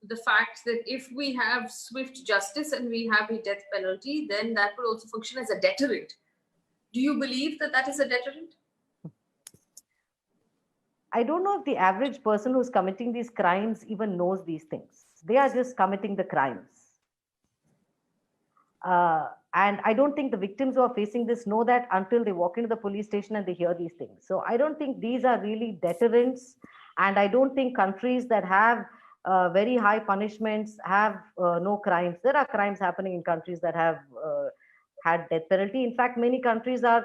the fact that if we have swift justice and we have a death penalty, then that will also function as a deterrent. Do you believe that that is a deterrent? I don't know if the average person who's committing these crimes even knows these things. They are just committing the crimes. And I don't think the victims who are facing this know that until they walk into the police station and they hear these things. So I don't think these are really deterrents. And I don't think countries that have very high punishments have no crimes. There are crimes happening in countries that have had death penalty. In fact, many countries are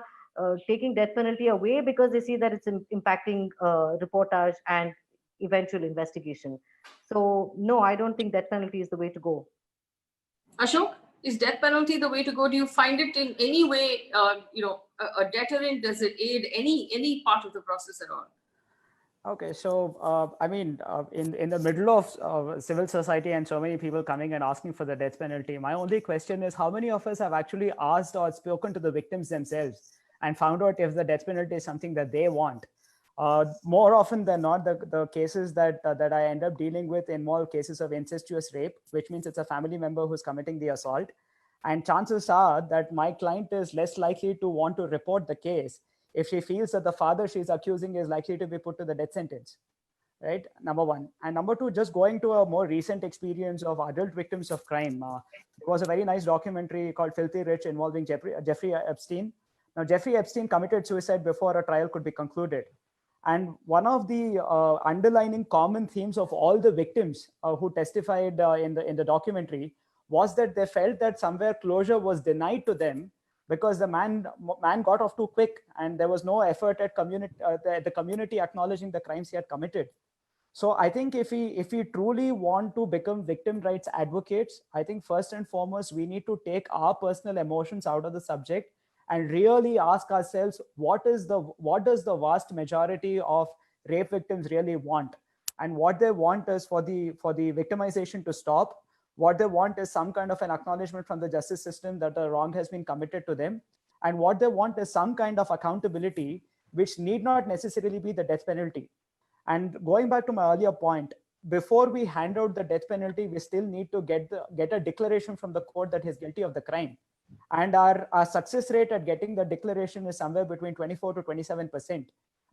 taking death penalty away because they see that it's impacting reportage and eventual investigation. So no, I don't think death penalty is the way to go. Ashok, is death penalty the way to go? Do you find it in any way, a deterrent? Does it aid any part of the process at all? Okay, so I mean, in the middle of civil society and so many people coming and asking for the death penalty, my only question is how many of us have actually asked or spoken to the victims themselves and found out if the death penalty is something that they want? More often than not, the cases that I end up dealing with involve cases of incestuous rape, which means it's a family member who's committing the assault. And chances are that my client is less likely to want to report the case if she feels that the father she's accusing is likely to be put to the death sentence, right? Number one. And number two, just going to a more recent experience of adult victims of crime. There was a very nice documentary called Filthy Rich involving Jeffrey Epstein. Now, Jeffrey Epstein committed suicide before a trial could be concluded. And one of the underlining common themes of all the victims who testified in the documentary was that they felt that somewhere closure was denied to them because the man got off too quick and there was no effort at the community acknowledging the crimes he had committed. So I think if we truly want to become victim rights advocates, I think first and foremost, we need to take our personal emotions out of the subject and really ask ourselves, what does the vast majority of rape victims really want? And what they want is for the victimization to stop. What they want is some kind of an acknowledgement from the justice system that a wrong has been committed to them. And what they want is some kind of accountability, which need not necessarily be the death penalty. And going back to my earlier point, before we hand out the death penalty, we still need to get a declaration from the court that he's guilty of the crime. And our success rate at getting the declaration is somewhere between 24 to 27%,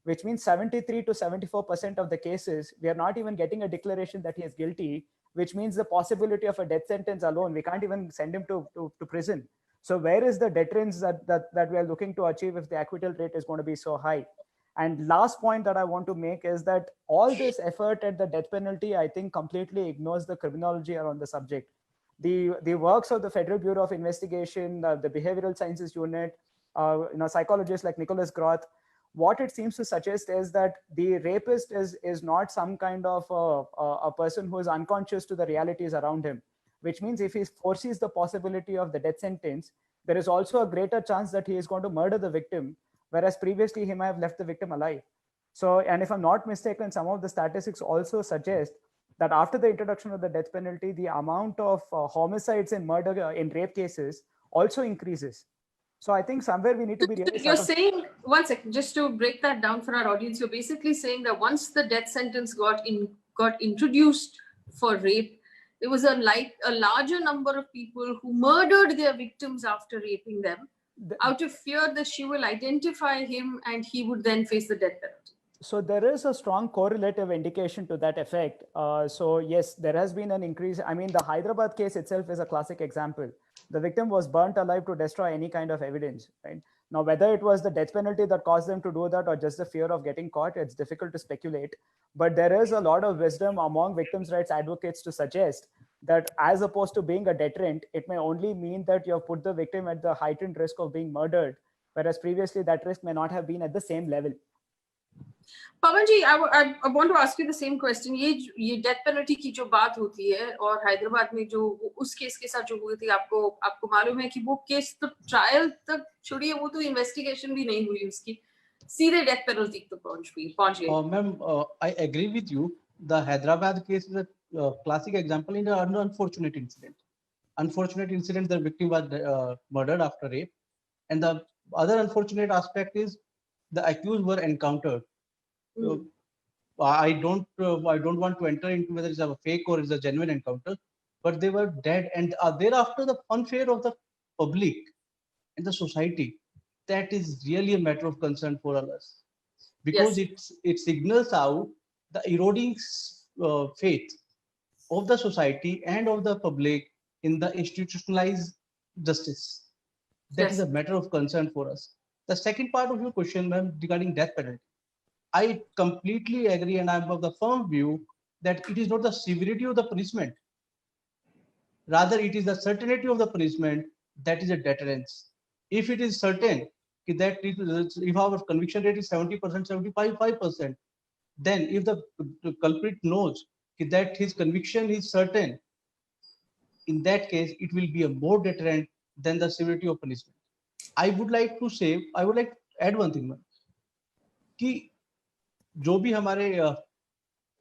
which means 73 to 74% of the cases, we are not even getting a declaration that he is guilty, which means the possibility of a death sentence alone, we can't even send him to prison. So where is the deterrence that we are looking to achieve if the acquittal rate is going to be so high? And last point that I want to make is that all this effort at the death penalty, I think completely ignores the criminology around the subject. The works of the Federal Bureau of Investigation, the Behavioral Sciences Unit, psychologists like Nicholas Groth, what it seems to suggest is that the rapist is not some kind of a person who is unconscious to the realities around him, which means if he foresees the possibility of the death sentence, there is also a greater chance that he is going to murder the victim, whereas previously he might have left the victim alive. So, and if I'm not mistaken, some of the statistics also suggest that after the introduction of the death penalty, the amount of homicides and murder in rape cases also increases. So I think somewhere we need to be really. You're saying, one second, just to break that down for our audience, you're basically saying that once the death sentence got introduced for rape, there was a larger number of people who murdered their victims after raping them, out of fear that she will identify him and he would then face the death penalty. So there is a strong correlative indication to that effect. So yes, there has been an increase. I mean, the Hyderabad case itself is a classic example. The victim was burnt alive to destroy any kind of evidence, right? Now, whether it was the death penalty that caused them to do that or just the fear of getting caught, it's difficult to speculate. But there is a lot of wisdom among victims' rights advocates to suggest that as opposed to being a deterrent, it may only mean that you have put the victim at the heightened risk of being murdered, whereas previously that risk may not have been at the same level. Pawan ji, I want to ask you the same question. ये death penalty की जो बात होती है और हैदराबाद में जो उस केस के साथ जो हुई थी, आपको मालूम है कि वो केस तो ट्रायल तक छोड़िए, वो तो इन्वेस्टिगेशन भी नहीं हुई उसकी, सीधे डेथ पेनल्टी तक पहुंच गई. Ma'am, I agree with you. The Hyderabad case is a classic example in an unfortunate incident. Unfortunate incident, the victim was murdered after rape, and the other unfortunate aspect is the accused were encountered. I don't want to enter into whether it's a fake or it's a genuine encounter, but they were dead, and thereafter the funfair of the public and the society, that is really a matter of concern for all us, because it signals out the eroding faith of the society and of the public in the institutionalized justice. That is a matter of concern for us. The second part of your question, ma'am, regarding death penalty, I completely agree, and I'm of the firm view that it is not the severity of the punishment, rather it is the certainty of the punishment that is a deterrence. If it is certain that if our conviction rate is 70%, 75%, then if the culprit knows that his conviction is certain, in that case it will be a more deterrent than the severity of punishment. I would like to add one thing, कि जो भी हमारे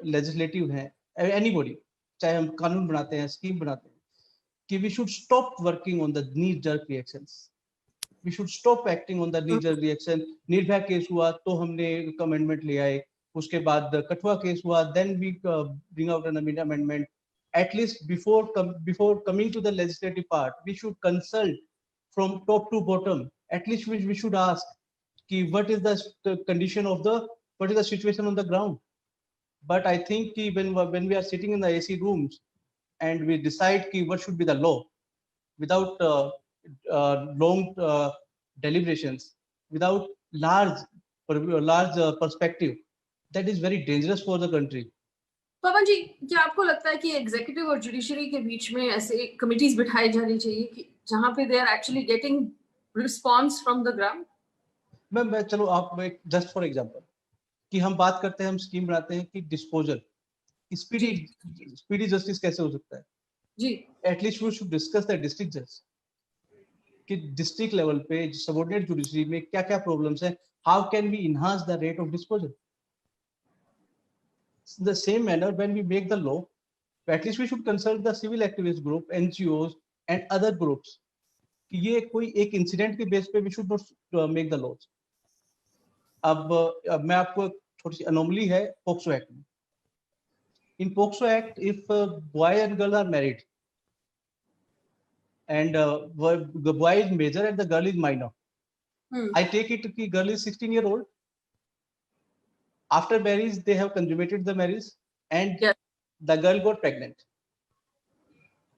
legislative हैं, anybody, चाहे हम कानून बनाते हैं, स्कीम बनाते हैं, कि we should stop working on the knee jerk reactions. We should stop acting on the knee jerk reaction. Nirbhaya case हुआ तो हमने अमेंडमेंट ले आए, उसके बाद कठुआ केस हुआ, then we bring out an amendment. At least before coming to the legislative part, we should consult from top to bottom. At least we should ask कि what is the condition of what is the situation on the ground. But I think when we are sitting in the AC rooms and we decide what should be the law without long deliberations, without large perspective, that is very dangerous for the country. पवन जी, क्या आपको लगता है कि executive और judiciary के बीच में ऐसे committees बिठाई जानी चाहिए कि जहां पे they are actually getting response from the ground? मैं चलो आप जस्ट फॉर एग्जांपल कि हम बात करते हैं, हम स्कीम बनाते हैं कि डिस्पोजल, स्पीडी जस्टिस कैसे हो सकता है ji. At least we should discuss the district जज कि डिस्ट्रिक्ट लेवल पे सबऑर्डिनेट जुडिशरी में क्या क्या प्रॉब्लम्स है, how can we enhance the rate of disposal. The same manner, when we make the law, at least we should consult the civil activist group, NGOs and other groups. ये कोई एक incident के base पे we should not make the laws. अब मैं आपको थोड़ी सी anomaly है पोक्सो एक्ट में. In POXO Act, if boy and girl are married and the boy is major and the girl is minor, I take it the girl is 16-year-old. After marriage, they have consummated the marriage and the girl got pregnant.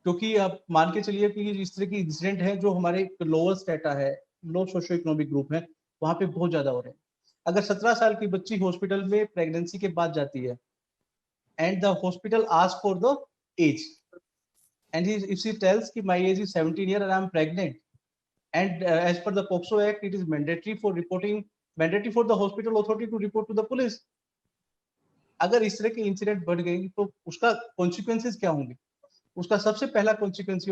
क्योंकि आप मान के चलिए कि इस तरह की incident है जो हमारे लोअर स्टेटा है, लो सोशो इकोनॉमिक ग्रुप है, वहां पे बहुत ज्यादा हो रहे हैं. अगर 17 साल की बच्ची हॉस्पिटल में प्रेगनेंसी के बाद जाती है and the hospital asks for the age, and if she tells कि my age is 17 years and I am pregnant, and as per the POXO Act, it is mandatory for the hospital authority to report to the police. अगर इस तरह के incident बढ़ गई तो उसका consequences क्या होंगे? उसका सबसे पहला consequence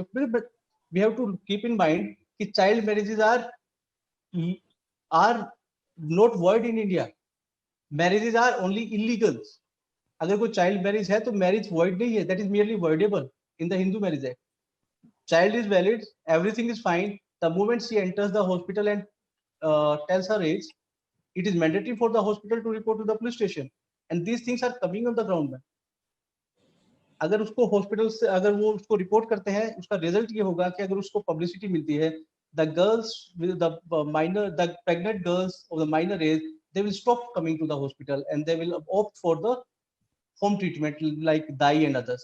we have to keep in mind कि child marriages are not void in India. Marriages are only illegal. अगर कोई चाइल्ड मैरिज है तो मैरिज वॉइड नहीं है, that is merely voidable in the Hindu marriage act. Child is valid, everything is fine, the moment she enters the hospital and tells her age, it is mandatory for the hospital to report to the police station, and these things are coming on the ground में. अगर उसको hospital से अगर वो उसको report करते हैं, उसका रिजल्ट ये होगा कि अगर उसको पब्लिसिटी मिलती है, the girls with the pregnant girls of the minor age, they will stop coming to the hospital and they will opt for the home treatment like dye and others.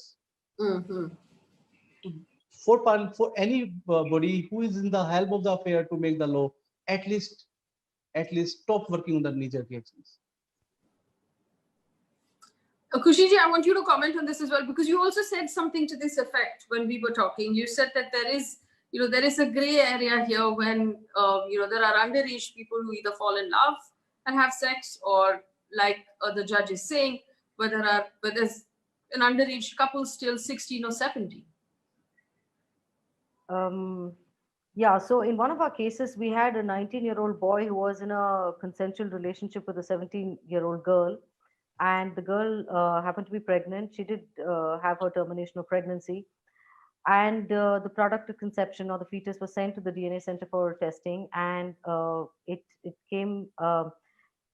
For anybody who is in the help of the affair to make the law, at least stop working on the knee-jerk reactions. Kushiji, I want you to comment on this as well, because you also said something to this effect when we were talking. You said that there is a gray area here when, there are underage people who either fall in love and have sex, or like the judge is saying, where there's an underage couple still 16 or 17. Yeah, so in one of our cases, we had a 19-year-old boy who was in a consensual relationship with a 17-year-old girl, and the girl happened to be pregnant. She did have her termination of pregnancy, and the product of conception, or the fetus, was sent to the DNA center for testing, and it came.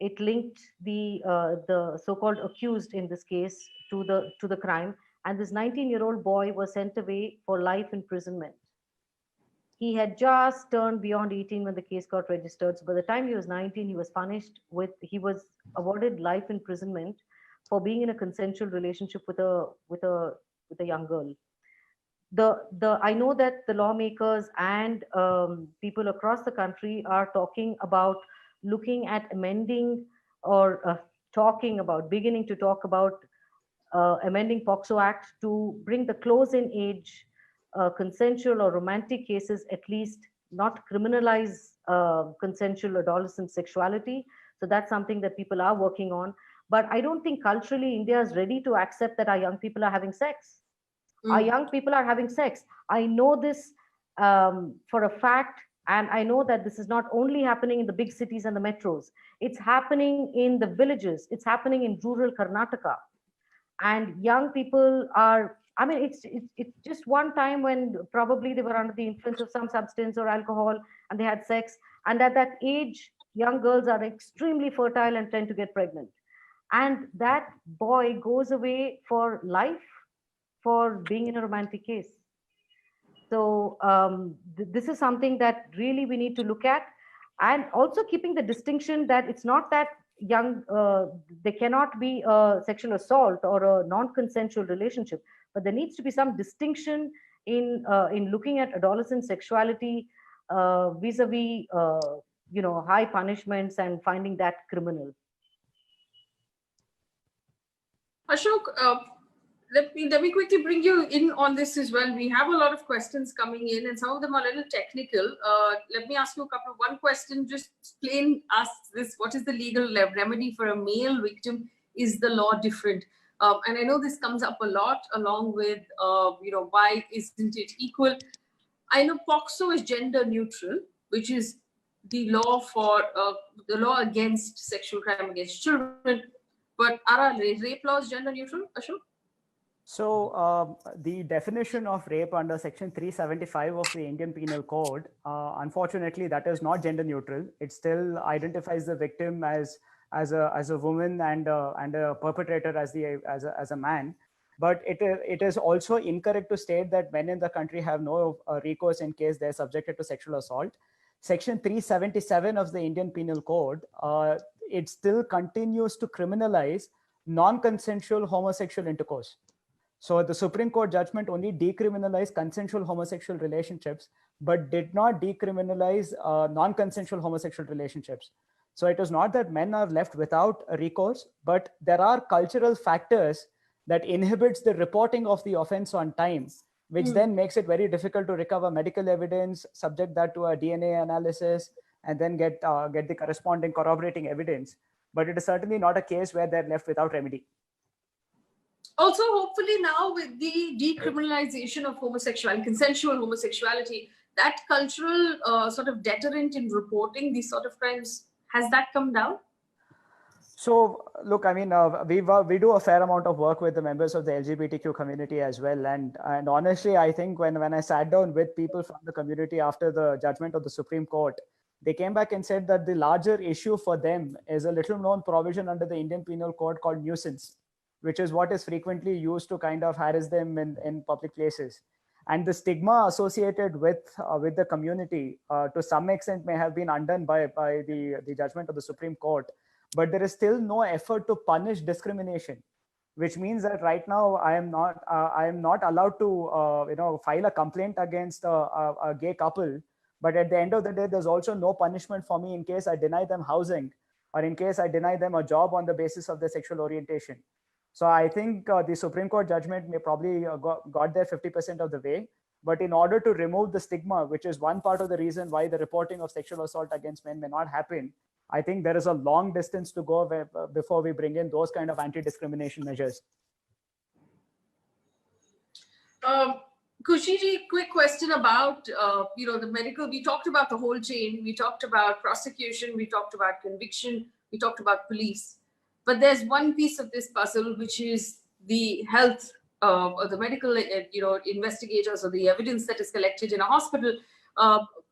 It linked the so-called accused in this case to the crime, and this 19-year-old boy was sent away for life imprisonment. He had just turned beyond 18 when the case got registered. So by the time he was 19, he was awarded life imprisonment for being in a consensual relationship with a young girl. I know that the lawmakers and people across the country are talking about looking at amending, or beginning to talk about amending POCSO Act to bring the close-in age consensual or romantic cases, at least not criminalize consensual adolescent sexuality. So that's something that people are working on. But I don't think culturally India is ready to accept that our young people are having sex. Our young people are having sex. I know this for a fact. And I know that this is not only happening in the big cities and the metros. It's happening in the villages. It's happening in rural Karnataka. And young people are, I mean, it's just one time when probably they were under the influence of some substance or alcohol and they had sex. And at that age, young girls are extremely fertile and tend to get pregnant. And that boy goes away for life for being in a romantic case. So this is something that really we need to look at, and also keeping the distinction that it's not that young, there cannot be a sexual assault or a non-consensual relationship, but there needs to be some distinction in looking at adolescent sexuality vis-a-vis high punishments and finding that criminal. Ashok, let me quickly bring you in on this as well. We have a lot of questions coming in, and some of them are a little technical. Let me ask you one question. Just explain us this: what is the legal remedy for a male victim? Is the law different? And I know this comes up a lot, along with why isn't it equal? I know POCSO is gender neutral, which is the law for the law against sexual crime against children. But are our rape laws gender neutral, Ashok? So the definition of rape under Section 375 of the Indian Penal Code, unfortunately, that is not gender neutral. It still identifies the victim as a woman and a perpetrator as a man. But it is also incorrect to state that men in the country have no recourse in case they're subjected to sexual assault. Section 377 of the Indian Penal Code, it still continues to criminalize non-consensual homosexual intercourse. So the Supreme Court judgment only decriminalized consensual homosexual relationships, but did not decriminalize non-consensual homosexual relationships. So it is not that men are left without a recourse, but there are cultural factors that inhibits the reporting of the offense on time, which then makes it very difficult to recover medical evidence, subject that to a DNA analysis, and then get the corresponding corroborating evidence. But it is certainly not a case where they're left without remedy. Also, hopefully now with the decriminalization of homosexuality, consensual homosexuality, that cultural sort of deterrent in reporting these sort of crimes, has that come down? So look, I mean, we do a fair amount of work with the members of the LGBTQ community as well. And honestly, I think when I sat down with people from the community after the judgment of the Supreme Court, they came back and said that the larger issue for them is a little known provision under the Indian Penal Code called nuisance, which is what is frequently used to kind of harass them in public places. And the stigma associated with the community to some extent may have been undone by the judgment of the Supreme Court, but there is still no effort to punish discrimination, which means that right now I am not allowed to file a complaint against a gay couple, But at the end of the day, there's also no punishment for me in case I deny them housing or in case I deny them a job on the basis of their sexual orientation. So I think the Supreme Court judgment may probably got there 50% of the way. But in order to remove the stigma, which is one part of the reason why the reporting of sexual assault against men may not happen, I think there is a long distance to go before we bring in those kind of anti-discrimination measures. Kushiji, quick question about the medical. We talked about the whole chain. We talked about prosecution. We talked about conviction. We talked about police. But there's one piece of this puzzle, which is the health or the medical, investigators or the evidence that is collected in a hospital.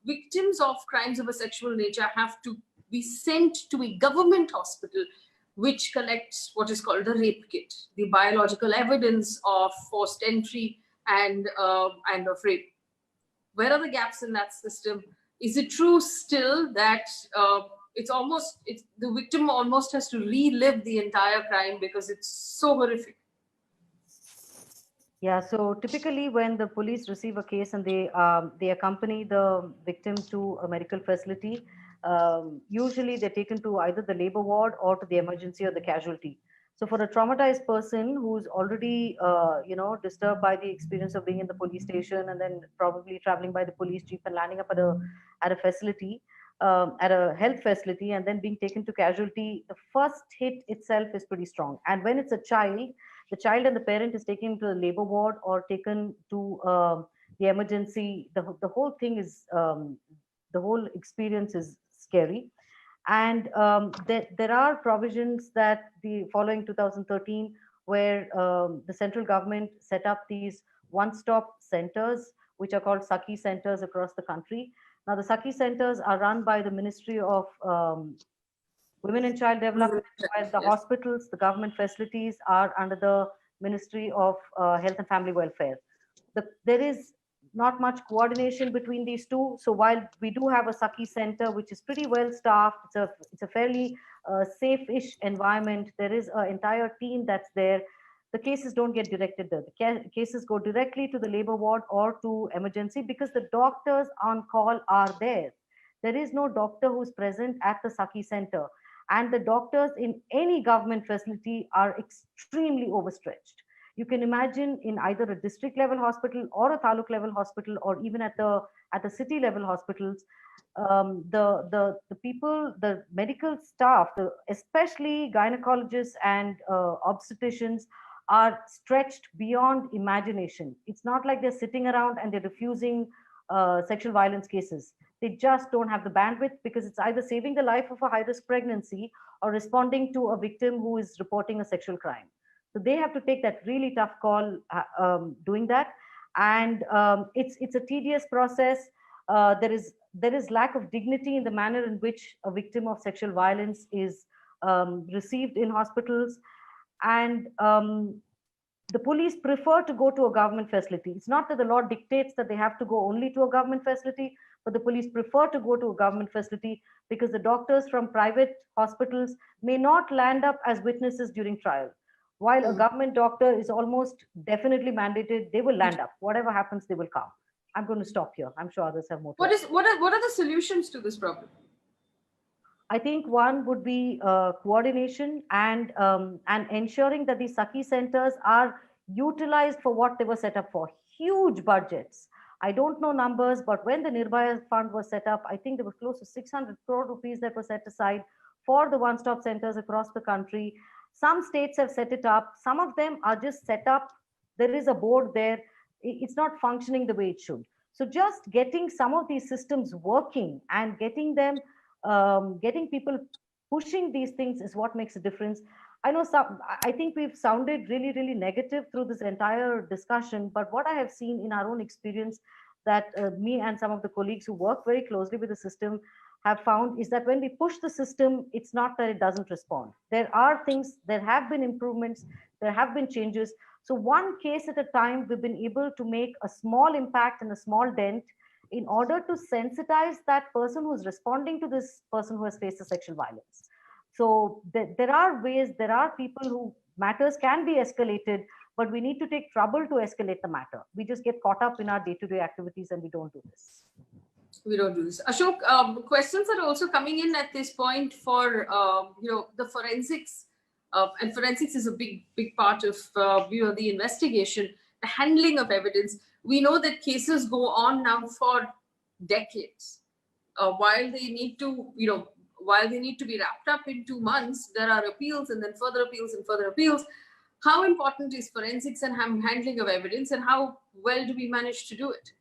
Victims of crimes of a sexual nature have to be sent to a government hospital, which collects what is called the rape kit, the biological evidence of forced entry and of rape. Where are the gaps in that system? Is it true still that the victim almost has to relive the entire crime because it's so horrific? Yeah, so typically when the police receive a case and they accompany the victim to a medical facility, usually they're taken to either the labor ward or to the emergency or the casualty. So for a traumatized person who's already, disturbed by the experience of being in the police station and then probably traveling by the police jeep and landing up at a facility, at a health facility, and then being taken to casualty, the first hit itself is pretty strong. And when it's a child, the child and the parent is taken to the labor ward or taken to the emergency. The whole thing is, the whole experience is scary. And there are provisions that the following 2013, where the central government set up these one-stop centers, which are called Saki centers across the country. Now, the Saki centers are run by the Ministry of Women and Child Development, while the hospitals, the government facilities are under the Ministry of Health and Family Welfare. There is not much coordination between these two. So while we do have a Saki center, which is pretty well staffed, it's a fairly safe-ish environment. There is an entire team that's there. The cases don't get directed there. The cases go directly to the labor ward or to emergency because the doctors on call are there. There is no doctor who's present at the Saki center. And the doctors in any government facility are extremely overstretched. You can imagine in either a district level hospital or a taluk level hospital, or even at the city level hospitals, the people, the medical staff, especially gynecologists and obstetricians, are stretched beyond imagination. It's not like they're sitting around and they're refusing sexual violence cases. They just don't have the bandwidth because it's either saving the life of a high-risk pregnancy or responding to a victim who is reporting a sexual crime. So they have to take that really tough call doing that. And it's a tedious process. There is lack of dignity in the manner in which a victim of sexual violence is received in hospitals. And the police prefer to go to a government facility. It's not that the law dictates that they have to go only to a government facility, but the police prefer to go to a government facility because the doctors from private hospitals may not land up as witnesses during trial. While a government doctor is almost definitely mandated, they will land up. Whatever happens, they will come. I'm going to stop here. I'm sure others have more. What are the solutions to this problem? I think one would be coordination and ensuring that these Saki centers are utilized for what they were set up for. Huge budgets. I don't know numbers, but when the Nirbhaya Fund was set up, I think there was close to 600 crore rupees that were set aside for the one-stop centers across the country. Some states have set it up. Some of them are just set up. There is a board there. It's not functioning the way it should. So just getting some of these systems working and getting them, getting people pushing these things is what makes a difference. I think we've sounded really, really negative through this entire discussion, but what I have seen in our own experience that me and some of the colleagues who work very closely with the system have found is that when we push the system, it's not that it doesn't respond. There are things, there have been improvements, there have been changes. So one case at a time, we've been able to make a small impact and a small dent in order to sensitize that person who's responding to this person who has faced a sexual violence. So there are ways, there are people who matters can be escalated, but we need to take trouble to escalate the matter. We just get caught up in our day-to-day activities and we don't do this. We don't do this. Ashok, questions are also coming in at this point for the forensics, and forensics is a big part of the investigation, the handling of evidence. We know that cases go on now for decades. While they need to be wrapped up in 2 months, there are appeals and then further appeals and further appeals. How important is forensics and handling of evidence, and how well do we manage to do it?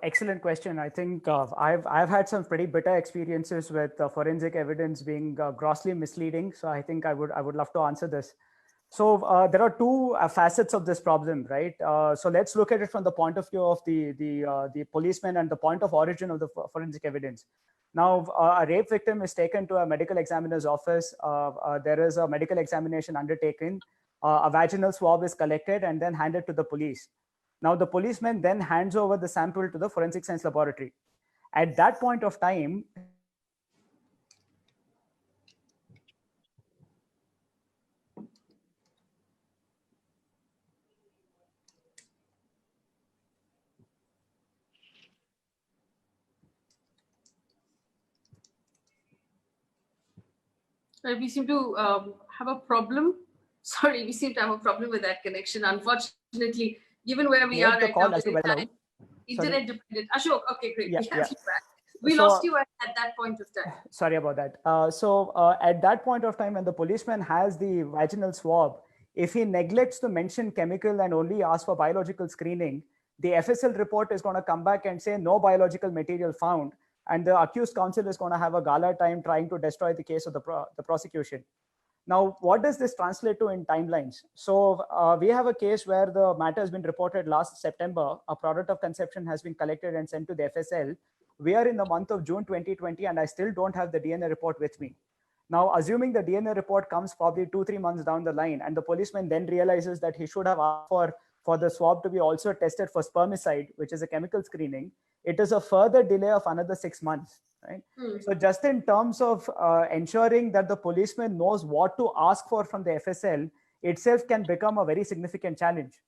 Excellent question. I think I've had some pretty bitter experiences with forensic evidence being grossly misleading. So I think I would love to answer this. So there are two facets of this problem, right? So let's look at it from the point of view of the policeman and the point of origin of the forensic evidence. Now, a rape victim is taken to a medical examiner's office. There is a medical examination undertaken. A vaginal swab is collected and then handed to the police. Now, the policeman then hands over the sample to the forensic science laboratory. At that point of time, We seem to have a problem. Sorry, we seem to have a problem with that connection. Unfortunately, given where we are right now, internet dependent. Ashok, okay, great. Yeah. We lost you at that point of time. Sorry about that. At that point of time, when the policeman has the vaginal swab, if he neglects to mention chemical and only asks for biological screening, the FSL report is going to come back and say no biological material found, and the accused counsel is going to have a gala time trying to destroy the case of the prosecution. Now, what does this translate to in timelines? So we have a case where the matter has been reported last September. A product of conception has been collected and sent to the FSL. We are in the month of June 2020, and I still don't have the DNA report with me. Now, assuming the DNA report comes probably 2-3 months down the line, and the policeman then realizes that he should have asked for the swab to be also tested for spermicide, which is a chemical screening, it is a further delay of another 6 months. Right? So just in terms of ensuring that the policeman knows what to ask for from the FSL itself can become a very significant challenge.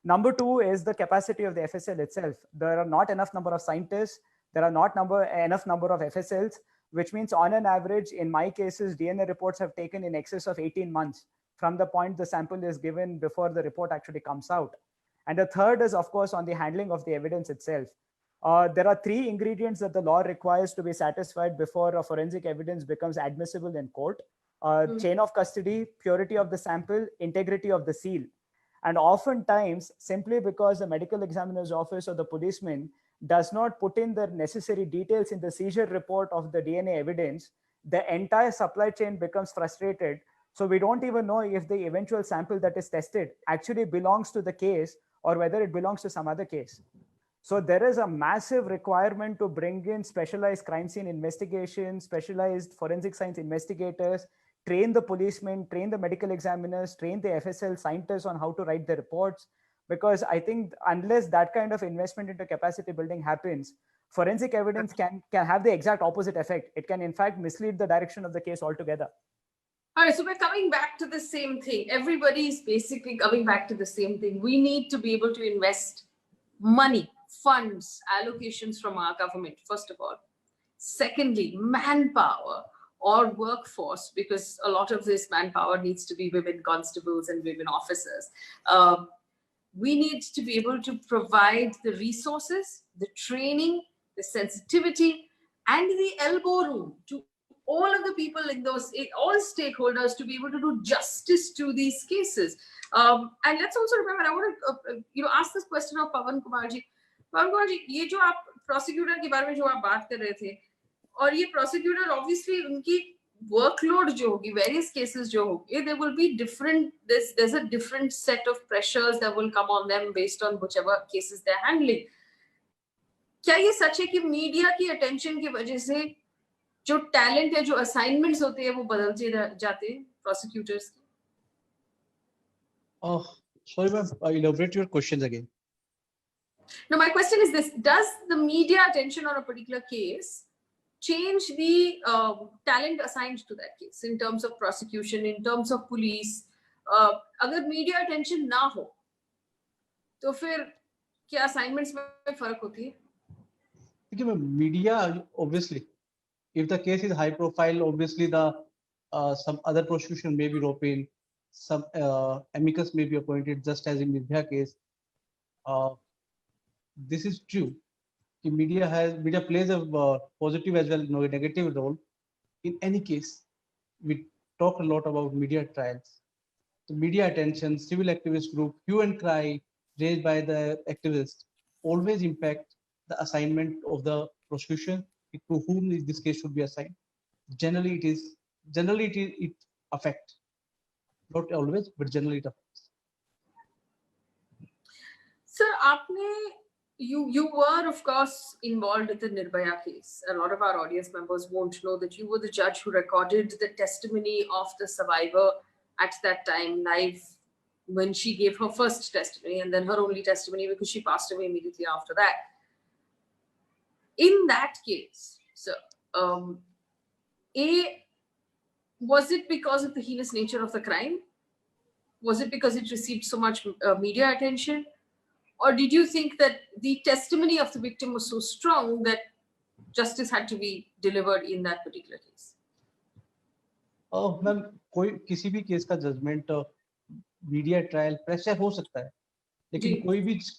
Number two is the capacity of the FSL itself. There are not enough number of scientists. There are not enough number of FSLs, which means on an average, in my cases, DNA reports have taken in excess of 18 months from the point the sample is given before the report actually comes out. And the third is, of course, on the handling of the evidence itself. There are 3 ingredients that the law requires to be satisfied before a forensic evidence becomes admissible in court. Chain of custody, purity of the sample, integrity of the seal. And oftentimes, simply because the medical examiner's office or the policeman does not put in the necessary details in the seizure report of the DNA evidence, the entire supply chain becomes frustrated. So we don't even know if the eventual sample that is tested actually belongs to the case or whether it belongs to some other case. So there is a massive requirement to bring in specialized crime scene investigation, specialized forensic science investigators, train the policemen, train the medical examiners, train the FSL scientists on how to write the reports. Because I think unless that kind of investment into capacity building happens, forensic evidence can have the exact opposite effect. It can in fact mislead the direction of the case altogether. All right, so we're coming back to the same thing. Everybody is basically coming back to the same thing. We need to be able to invest money, funds, allocations from our government, first of all. Secondly, manpower or workforce, because a lot of this manpower needs to be women constables and women officers. We need to be able to provide the resources, the training, the sensitivity, and the elbow room to all of the people in those, all stakeholders to be able to do justice to these cases. And let's also remember, I want to ask this question of Pawan Kumar ji. Pawan Kumar ji, ये जो आप prosecutor के बारे में जो आप बात कर रहे थे, और ये prosecutor obviously उनकी workload जो होगी, various cases जो होगी, there will be different, there's a different set of pressures that will come on them based on whichever cases they're handling. क्या ये सच है कि मीडिया की attention की वजह से जो talent है, जो assignments होते हैं, वो बदलते जाते हैं prosecutors के? Sorry, ma'am, elaborate your questions again. No, my question is this: does the media attention on a particular case change the talent assigned to that case in terms of prosecution, in terms of police? अगर media attention ना हो, तो फिर क्या assignments में फर्क होती है? देखिए ma'am, media obviously, if the case is high profile, obviously the some other prosecution may be rope in, some amicus may be appointed, just as in Nirbhaya case. Uh, this is true. The media plays a positive as well as negative role. In any case, we talk a lot about media trials. The media attention, civil activist group, hue and cry raised by the activists always impact the assignment of the prosecution to whom this case should be assigned. Generally, it affects, not always, but generally it affects. Sir, you were of course involved in the Nirbhaya case. A lot of our audience members won't know that you were the judge who recorded the testimony of the survivor at that time live when she gave her first testimony and then her only testimony because she passed away immediately after that. In that case, sir, was it because of the heinous nature of the crime? Was it because it received so much media attention? Or did you think that the testimony of the victim was so strong that justice had to be delivered in that particular case? Ma'am, कोई किसी भी case का judgement media trial pressure हो सकता है, लेकिन जी.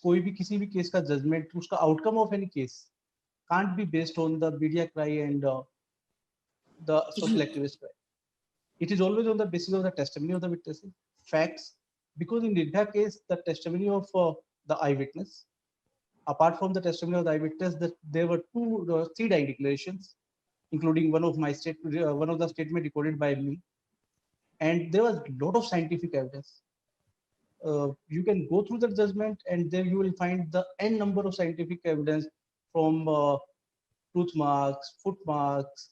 कोई भी किसी भी केस का जजमेंट, उसका outcome of any case can't be based on the media cry and the social activist cry. It is always on the basis of the testimony of the witnesses, facts. Because in Nirbhaya case, the testimony of the eyewitness, apart from the testimony of the eyewitness, that there were three dying declarations, including one of the statement recorded by me, and there was a lot of scientific evidence. You can go through the judgment, and there you will find the n number of scientific evidence from tooth marks, foot marks,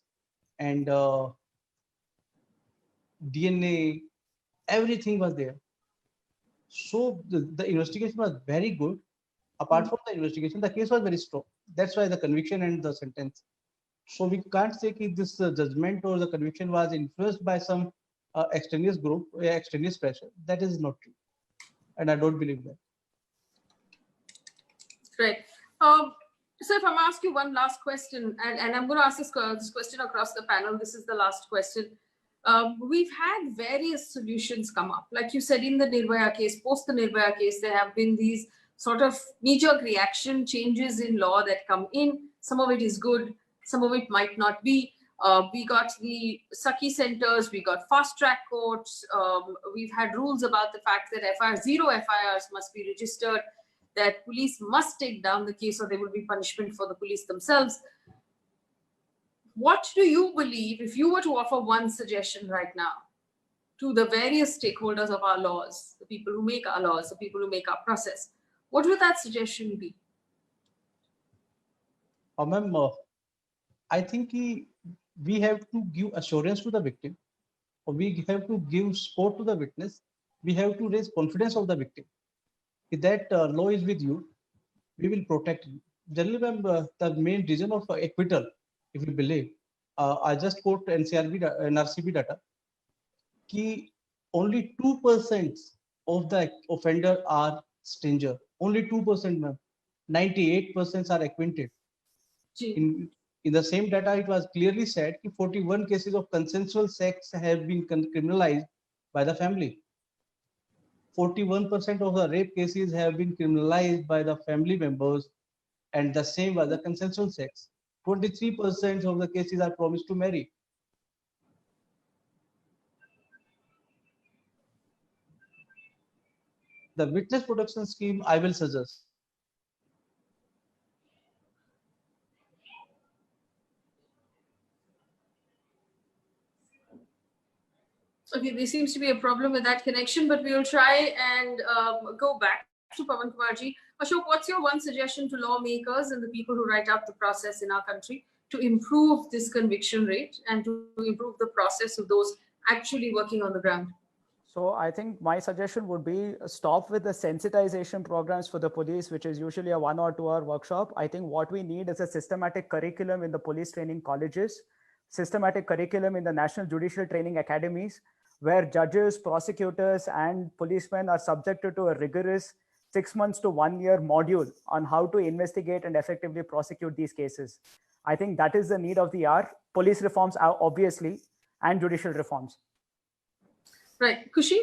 and DNA. Everything was there. So the investigation was very good. Apart from the investigation, the case was very strong. That's why the conviction and the sentence. So we can't say that this judgment or the conviction was influenced by some extraneous group, extraneous pressure. That is not true, and I don't believe that. Right. So if I'm ask you one last question, and I'm going to ask this question across the panel. This is the last question. We've had various solutions come up. Like you said, in the Nirbhaya case, post the Nirbhaya case, there have been these sort of knee-jerk reaction changes in law that come in. Some of it is good, some of it might not be. We got the Sakhi centers, we got fast-track courts. We've had rules about the fact that zero FIRs must be registered, that police must take down the case or there will be punishment for the police themselves. What do you believe, if you were to offer one suggestion right now to the various stakeholders of our laws, the people who make our laws, the people who make our process, what would that suggestion be? Ma'am, I think we have to give assurance to the victim, or we have to give support to the witness. We have to raise confidence of the victim. If that law is with you, we will protect you. Generally, ma'am, the main reason of acquittal, if you believe, I just quote NRCB data, कि only 2% of the offender are stranger. Only 2%, ma'am. 98% are acquitted. In the same data, it was clearly said that 41 cases of consensual sex have been criminalized by the family. 41% of the rape cases have been criminalized by the family members, and the same was the consensual sex. 23% of the cases are promised to marry. The witness protection scheme, I will suggest. Okay, there seems to be a problem with that connection, but we will try and go back to Pawan Kumarji. Ashok, what's your one suggestion to lawmakers and the people who write up the process in our country to improve this conviction rate and to improve the process of those actually working on the ground? So I think my suggestion would be stop with the sensitization programs for the police, which is usually a 1 or 2 hour workshop. I think what we need is a systematic curriculum in the police training colleges, systematic curriculum in the National Judicial Training Academies, where judges, prosecutors, and policemen are subjected to a rigorous 6 months to 1 year module on how to investigate and effectively prosecute these cases. I think that is the need of the hour. Police reforms are obviously, and judicial reforms. Right. Kushi?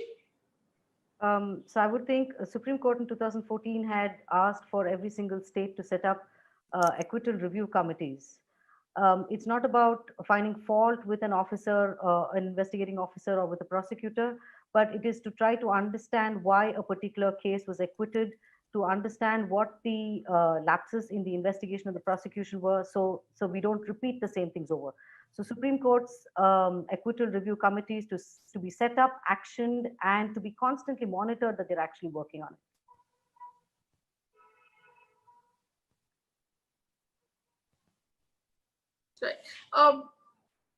So I would think Supreme Court in 2014 had asked for every single state to set up acquittal review committees. It's not about finding fault with an officer, an investigating officer, or with a prosecutor, but it is to try to understand why a particular case was acquitted, to understand what the lapses in the investigation of the prosecution were, so we don't repeat the same things over. So Supreme Court's acquittal review committees to be set up, actioned, and to be constantly monitored that they're actually working on it. Right.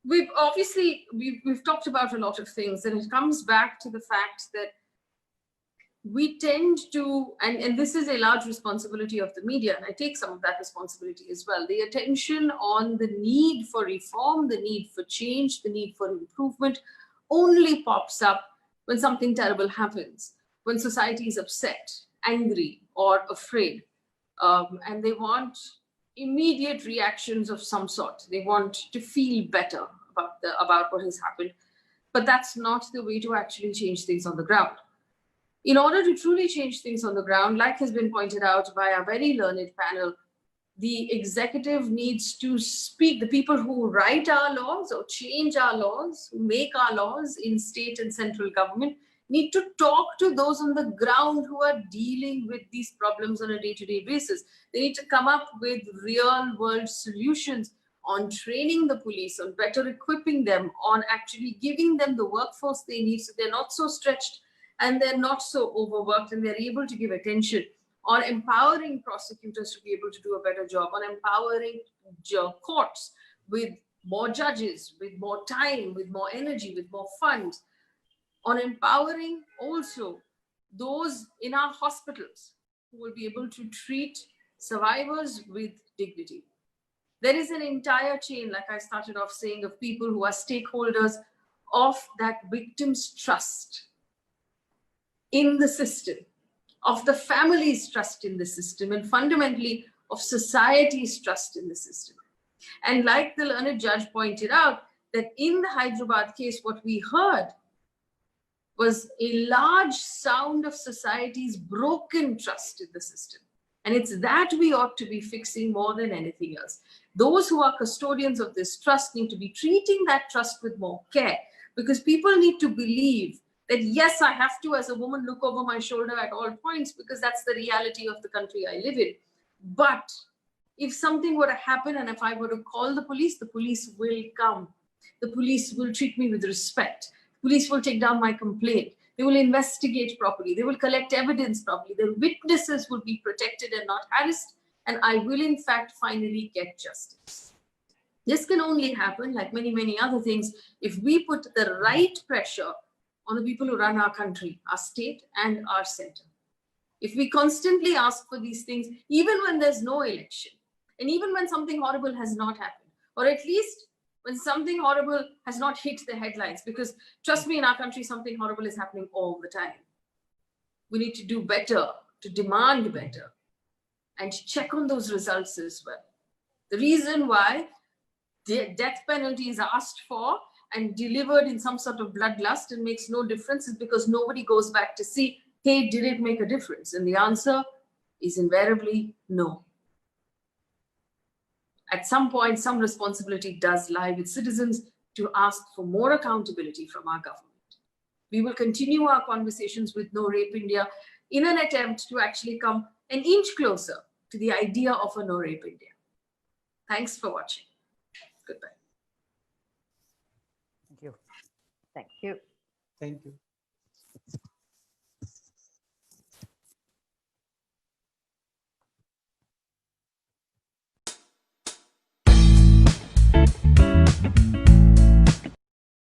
We've talked about a lot of things, and it comes back to the fact that we tend to, and this is a large responsibility of the media, and I take some of that responsibility as well. The attention on the need for reform, the need for change, the need for improvement only pops up when something terrible happens, when society is upset, angry, or afraid, and they want immediate reactions of some sort. They want to feel better about what has happened, but that's not the way to actually change things on the ground. In order to truly change things on the ground, like has been pointed out by our very learned panel, the executive needs to speak. The people who write our laws or change our laws, who make our laws in state and central government, need to talk to those on the ground who are dealing with these problems on a day-to-day basis. They need to come up with real-world solutions on training the police, on better equipping them, on actually giving them the workforce they need so they're not so stretched and they're not so overworked, and they're able to give attention, on empowering prosecutors to be able to do a better job, on empowering courts with more judges, with more time, with more energy, with more funds, on empowering also those in our hospitals who will be able to treat survivors with dignity. There is an entire chain, like I started off saying, of people who are stakeholders of that victim's trust in the system, of the family's trust in the system, and fundamentally of society's trust in the system. And like the learned judge pointed out, that in the Hyderabad case, what we heard was a large sound of society's broken trust in the system. And it's that we ought to be fixing more than anything else. Those who are custodians of this trust need to be treating that trust with more care, because people need to believe that, yes, I have to, as a woman, look over my shoulder at all points, because that's the reality of the country I live in. But if something were to happen and if I were to call the police will come. The police will treat me with respect. The police will take down my complaint. They will investigate properly. They will collect evidence properly. The witnesses will be protected and not harassed. And I will, in fact, finally get justice. This can only happen, like many, many other things, if we put the right pressure on the people who run our country, our state and our center. If we constantly ask for these things, even when there's no election, and even when something horrible has not happened, or at least when something horrible has not hit the headlines, because trust me, in our country, something horrible is happening all the time. We need to do better, to demand better, and to check on those results as well. The reason why the death penalty is asked for and delivered in some sort of bloodlust and makes no difference is because nobody goes back to see, hey, did it make a difference? And the answer is invariably no. At some point, some responsibility does lie with citizens to ask for more accountability from our government. We will continue our conversations with No Rape India in an attempt to actually come an inch closer to the idea of a No Rape India. Thanks for watching. Goodbye. Thank you. Thank you. Thank you.